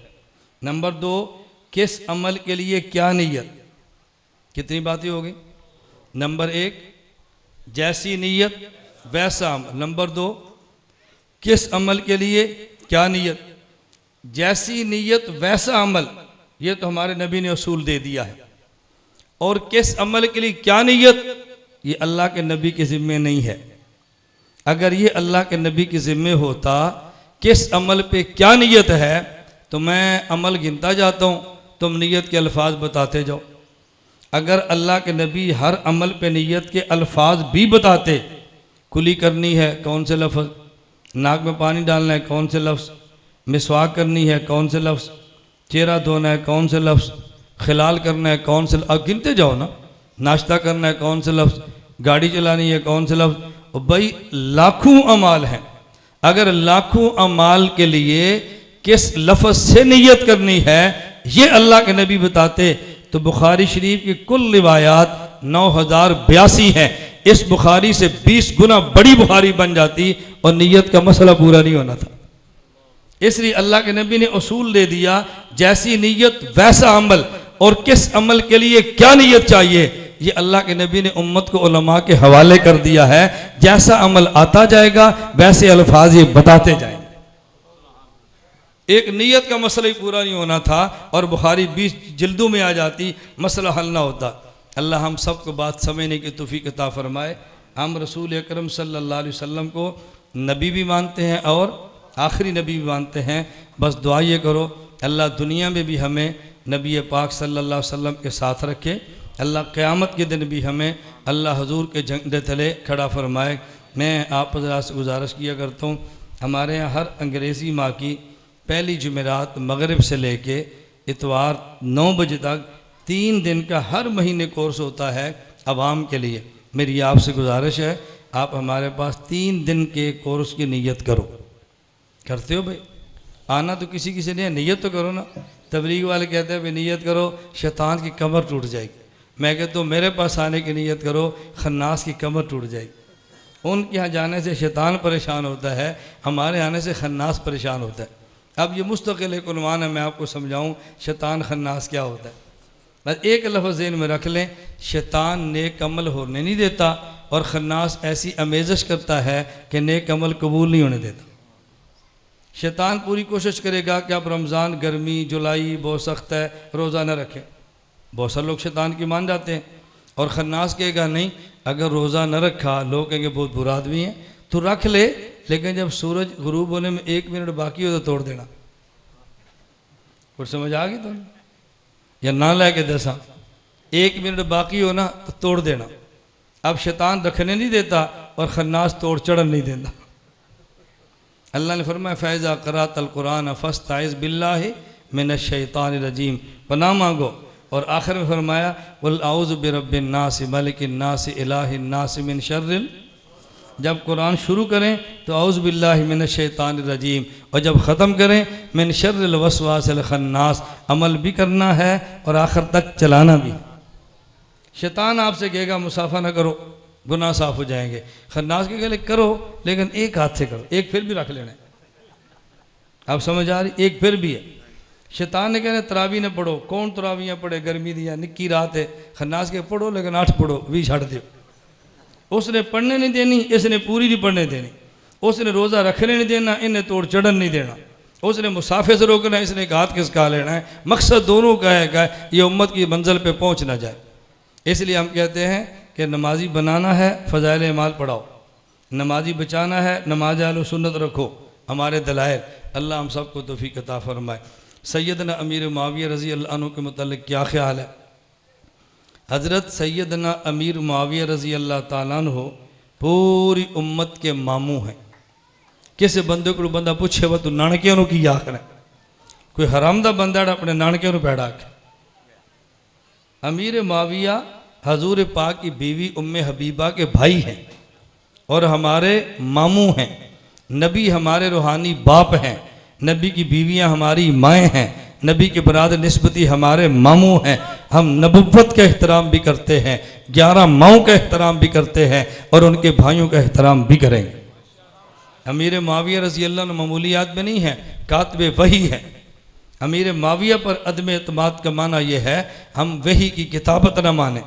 नंबर 2, किस अमल के लिए क्या नीयत। कितनी बातें हो गई? नंबर 1, जैसी नीयत वैसा अमल। नंबर 2, किस अमल के लिए क्या नीयत। जैसी नीयत वैसा अमल, ये तो हमारे नबी ने उसूल दे दिया है। और किस अमल के लिए क्या नीयत, ये अल्लाह के नबी के ज़िम्मे नहीं है। अगर ये अल्लाह के नबी के ज़िम्मे होता, किस अमल पे क्या नीयत है, तो मैं अमल गिनता जाता हूँ, तुम नीयत के अल्फाज बताते जाओ। अगर अल्लाह के नबी हर अमल पे नीयत के अल्फाज भी बताते, कुली करनी है कौन से लफ्ज़, नाक में पानी डालना है कौन से लफ्ज़, मिसवाक करनी है कौन से लफ्ज़, चेहरा धोना है कौन से लफ्ज़, खिलाल करना है कौन से, अब गिनते जाओ ना, नाश्ता करना है कौन से लफ्ज़, गाड़ी चलानी है कौन से लफ्ज़। और भाई लाखों अमाल हैं, अगर लाखों अमाल के लिए किस लफ्ज़ से नीयत करनी है ये अल्लाह के नबी बताते, तो बुखारी शरीफ की कुल रिवायात 9082 हैं। इस बुखारी से 20 गुना बड़ी बुखारी बन जाती और नीयत का मसला पूरा नहीं होना था। इसलिए अल्लाह के नबी ने उसूल दे दिया, जैसी नीयत वैसा अमल, और किस अमल के लिए क्या नीयत चाहिए, ये अल्लाह के नबी ने उम्मत को उलमा के हवाले कर दिया है। जैसा अमल आता जाएगा वैसे अल्फाज ये बताते जाएंगे। एक नीयत का मसला ही पूरा नहीं होना था और बुखारी 20 जिल्दों में आ जाती, मसला हल ना होता। अल्लाह हम सबको बात समझने की तौफीक अता फरमाए। हम रसूल अकरम सल्लल्लाहु अलैहि वसल्लम को नबी भी मानते हैं और आखिरी नबी भी मानते हैं। बस दुआ ये करो अल्लाह दुनिया में भी हमें नबी पाक सल्लल्लाहु अलैहि वसल्लम के साथ रखे, अल्लाह क़यामत के दिन भी हमें अल्लाह हुजूर के झंडे तले खड़ा फरमाए। मैं आप हज़रात से गुजारिश किया करता हूँ, हमारे यहाँ हर अंग्रेज़ी माह की पहली जुमेरात मगरिब से लेके इतवार 9 बजे तक 3 दिन का हर महीने कोर्स होता है आवाम के लिए। मेरी आपसे गुजारिश है, आप हमारे पास 3 दिन के कोर्स की नीयत करो। करते हो भाई? आना तो किसी किसी ने, नीयत तो करो ना। तबलीग वाले कहते हैं भाई नीयत करो, शैतान की कमर टूट जाएगी। मैं कहता हूँ मेरे पास आने की नीयत करो, खन्नास की कमर टूट जाएगी। उनके यहाँ जाने से शैतान परेशान होता है, हमारे आने से खन्नास परेशान होता है। अब ये मुस्तकिल एक उन्वान है, मैं आपको समझाऊँ शैतान खन्नास क्या होता है। बस एक लफ्ज़ ज़हन में रख लें, शैतान नेक अमल होने नहीं देता और खन्नास ऐसी अमेज़श करता है कि नेक अमल कबूल नहीं होने देता। शैतान पूरी कोशिश करेगा कि आप रमज़ान, गर्मी, जुलाई बहुत सख्त है, रोज़ा न रखें। बहुत सारे लोग शैतान की मान जाते हैं। और खन्नास कहेगा नहीं, अगर रोज़ा न रखा लोग कहेंगे बहुत बुरा आदमी है, तो रख ले, लेकिन जब सूरज गुरूब होने में 1 मिनट बाकी हो तो तोड़ देना। कुछ समझ आ गई तो? या ना लेके दसा 1 मिनट बाकी हो ना तो तोड़ देना। अब शैतान रखने नहीं देता और खन्नास तोड़ चढ़न नहीं देता। अल्लाह ने फरमाया फ़ैज़ा क़राअतल क़ुरान फ़स्तइज़ बिल्लाहि मिनश शैतानिर रजीम, पनाह मांगो। और आखिर में फरमाया कुल औज़ु बिरब्बिन नास मलिकिन नास इलाहिन नास मिन शर्रिल। जब कुरान शुरू करें तो औज़ु बिल्लाहि मिनश शैतानिर रजीम, और जब ख़त्म करें मिन शर्रिल वसवासिल खन्नास। अमल भी करना है और आखिर तक चलाना भी। शैतान आपसे कहेगा मुसाफा ना करो, गुनाह साफ़ हो जाएंगे। खन्नास के गले करो, लेकिन एक हाथ से करो, एक फिर भी रख लेना। आप समझ आ रही? एक फिर भी है। शैतान ने कहना तरावी न पढ़ो, कौन तरावियाँ पढ़े, गर्मी दिया निक्की रात है। खन्नास के पढ़ो लेकिन 8 पढ़ो, भी छड़ दो। उसने पढ़ने नहीं देनी, इसने पूरी नहीं पढ़ने देनी। उसने रोज़ा रखने नहीं देना, इन्हें तोड़ चढ़न नहीं देना। उसने मुसाफे से रोकना, इसने एक हाथ किसका लेना है। मकसद दोनों का है ये उम्मत की मंजिल पे पहुँच ना जाए। इसलिए हम कहते हैं कि नमाजी बनाना है, फ़ज़ाइल अमाल पढ़ाओ। नमाजी बचाना है, नमाज अहले सुन्नत रखो। हमारे दलाइल अल्लाह हम सबको तौफीक अता फरमाए। सैयदना अमीर मुआविया रज़ी अल्लाह अन्हु के मुतल्लिक़ क्या ख्याल है? हज़रत सैयदना अमीर मुआविया रज़ी अल्लाह ताला अन्हु पूरी उम्मत के मामू हैं। किसी बंदे को बंदा पूछे वो तू नानकियां नूं की आखना, कोई हराम दा बंदा अपने नानकियां नूं पैड़ा आखे। अमीर मुआविया हजूर पाक की बीवी उम्मे हबीबा के भाई हैं और हमारे मामू हैं। नबी हमारे रूहानी बाप हैं। नबी की बीवियां हमारी माएँ हैं। नबी के बरादर निस्बती हमारे मामू हैं। हम नबुव्वत का एहतराम भी करते हैं, 11 माओं का एहतराम भी करते हैं और उनके भाइयों का एहतराम भी करेंगे। अमीर मुआविया रज़ी अल्लाह अन्हु मामूली आदमी नहीं है, कातिबे वही है। अमीर मुआविया पर अदम एतमाद का माना यह है हम वही की किताबत न माने।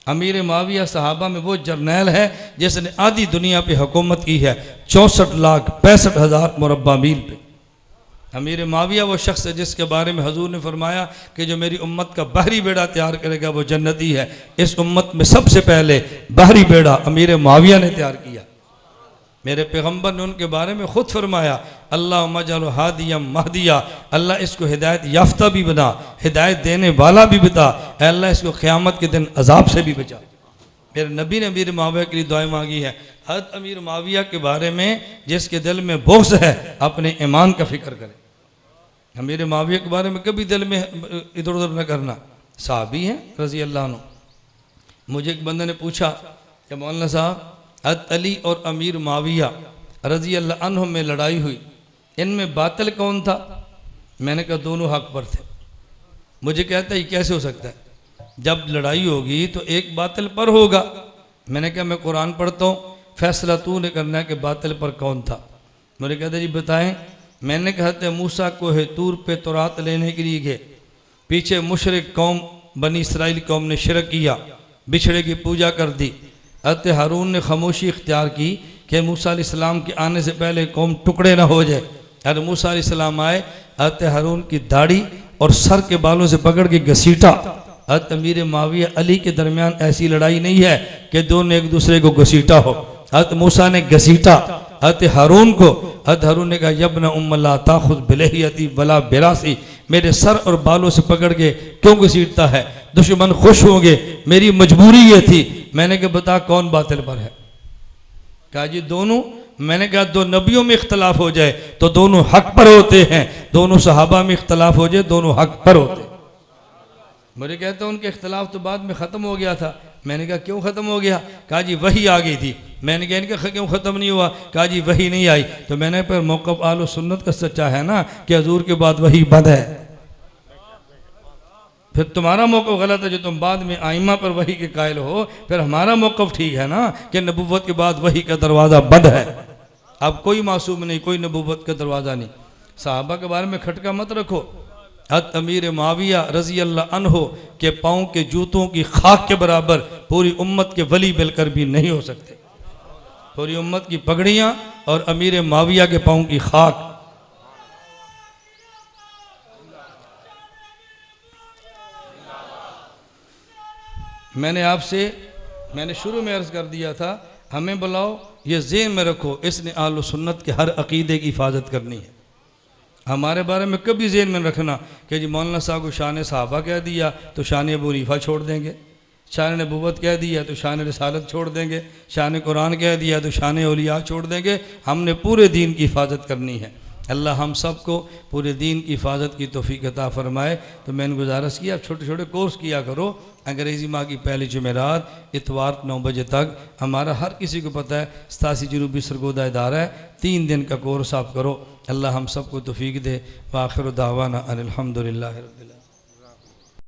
अमीर मुआविया सहाबा में वो जर्नैल है जिसने आधी दुनिया पे हुकूमत की है, 64,65,000 मुरब्बा मील पे। अमीर मुआविया वो शख्स है जिसके बारे में हजूर ने फरमाया कि जो मेरी उम्मत का बहरी बेड़ा तैयार करेगा वो जन्नती है। इस उम्मत में सबसे पहले बहरी बेड़ा अमीर मुआविया ने तैयार किया। मेरे पैगम्बर ने उनके बारे में ख़ुद फरमाया, अल्लाह मजल हादियम महदिया, अल्लाह इसको हिदायत याफ्ता भी बना, हिदायत देने वाला भी बता, अल्लाह इसको क़यामत के दिन अजाब से भी बचा। मेरे नबी ने अमीर मुआविया के लिए दुआएं मांगी है। हज़रत अमीर मुआविया के बारे में जिसके दिल में बुग़्ज़ है अपने ईमान का फ़िक्र करे। अमीर मुआविया के बारे में कभी दिल में इधर उधर न करना। साहबी हैं रज़ी अल्लाह अन्हु। मुझे एक बंदे ने पूछा कि मौलाना साहब हज़रत अली और अमीर मुआविया रज़ी अल्लाह अन्हु में लड़ाई हुई, इनमें बातिल कौन था? मैंने कहा दोनों हक पर थे। मुझे कहता है ये कैसे हो सकता है, जब लड़ाई होगी तो एक बातिल पर होगा। मैंने कहा मैं कुरान पढ़ता हूँ, फैसला तूने करना है कि बातिल पर कौन था। मुझे कहता जी बताएं। मैंने कहा मूसा को है तूर पे तौरात लेने के लिए गए, पीछे मुशरिक कौम बनी इसराइल कौम ने शिरक किया, बिछड़े की पूजा कर दी। हज़रत हारून ने खामोशी इख्तियार की कि मूसा अलैहिस्सलाम के आने से पहले कौम टुकड़े ना हो जाए। हज़रत मूसा अलैहिस्सलाम आए, हज़रत हारून की दाढ़ी और सर के बालों से पकड़ के घसीटा। हज़रत अमीर मुआविया अली के दरमियान ऐसी लड़ाई नहीं है कि दोनों एक दूसरे को घसीटा हो। हज़रत मूसा ने घसीटा हज़रत हारून को। हज़रत हारून ने कहा यब्न उम्म ला ताखुज़ बिलहियती वला बिरासी, मेरे सर और बालों से पकड़ के क्यों घसीटता है, दुश्मन खुश होंगे, मेरी मजबूरी ये थी। मैंने कहा बता कौन बातिल पर है? कहा जी दोनों। मैंने कहा दो नबियों में इख्तलाफ हो जाए तो दोनों हक पर होते हैं, दोनों सहाबा में इख्तलाफ हो जाए दोनों हक पर होते हैं। मुझे कहते हैं उनके इख्तलाफ तो बाद में ख़त्म हो गया था। मैंने कहा क्यों ख़त्म हो गया? कहा जी वही आ गई थी। मैंने कहा इनका क्यों ख़त्म नहीं हुआ? कहा जी वही नहीं आई। तो मैंने पर मौक़िफ़ आलो सुन्नत का सच्चा है ना कि हजूर के बाद वही बंद है। फिर तुम्हारा मौक़िफ़ गलत है जो तुम बाद में आइमा पर वही के कायल हो। फिर हमारा मौक़िफ़ ठीक है ना कि नबुव्वत के बाद वही का दरवाज़ा बंद है। अब कोई मासूम नहीं, कोई नबुव्वत का दरवाज़ा नहीं। सहाबा के बारे में खटका मत रखो। हज़रत अमीर मुआविया रज़ी अल्लाह अन्हु के पाँव के जूतों की खाक के बराबर पूरी उम्मत के वली मिलकर भी नहीं हो सकते। पूरी उम्मत की पगड़ियाँ और अमीर मुआविया के पाँव की खाक। मैंने शुरू में अर्ज़ कर दिया था हमें बुलाओ, ये ज़हन में रखो इसने आलो सुन्नत के हर अक़ीदे की हिफाजत करनी है। हमारे बारे में कभी ज़हन में रखना कि जी मौलाना साहब को शान सहाबा कह दिया तो शान अबू हनीफा छोड़ देंगे, शान नबुव्वत कह दिया तो शान रिसालत छोड़ देंगे, शान कुरान कह दिया तो शान औलिया छोड़ देंगे। हमने पूरे दीन की हिफाजत करनी है। अल्लाह हम सब को पूरे दीन की हिफाजत की तौफीक अता फरमाए। तो मैंने गुजारिश की आप छोटे छोटे कोर्स किया करो। अंग्रेज़ी माह की पहली जुमेरात इतवार 9 बजे तक हमारा हर किसी को पता है 87 जनूबी सरगोदा इदारा है, 3 दिन का कोर्स आप करो। अल्लाह हम सब को तौफीक दे। व आखिर दावाना अनिल हम्दुलिल्लाहि रब्बिल आलमीन।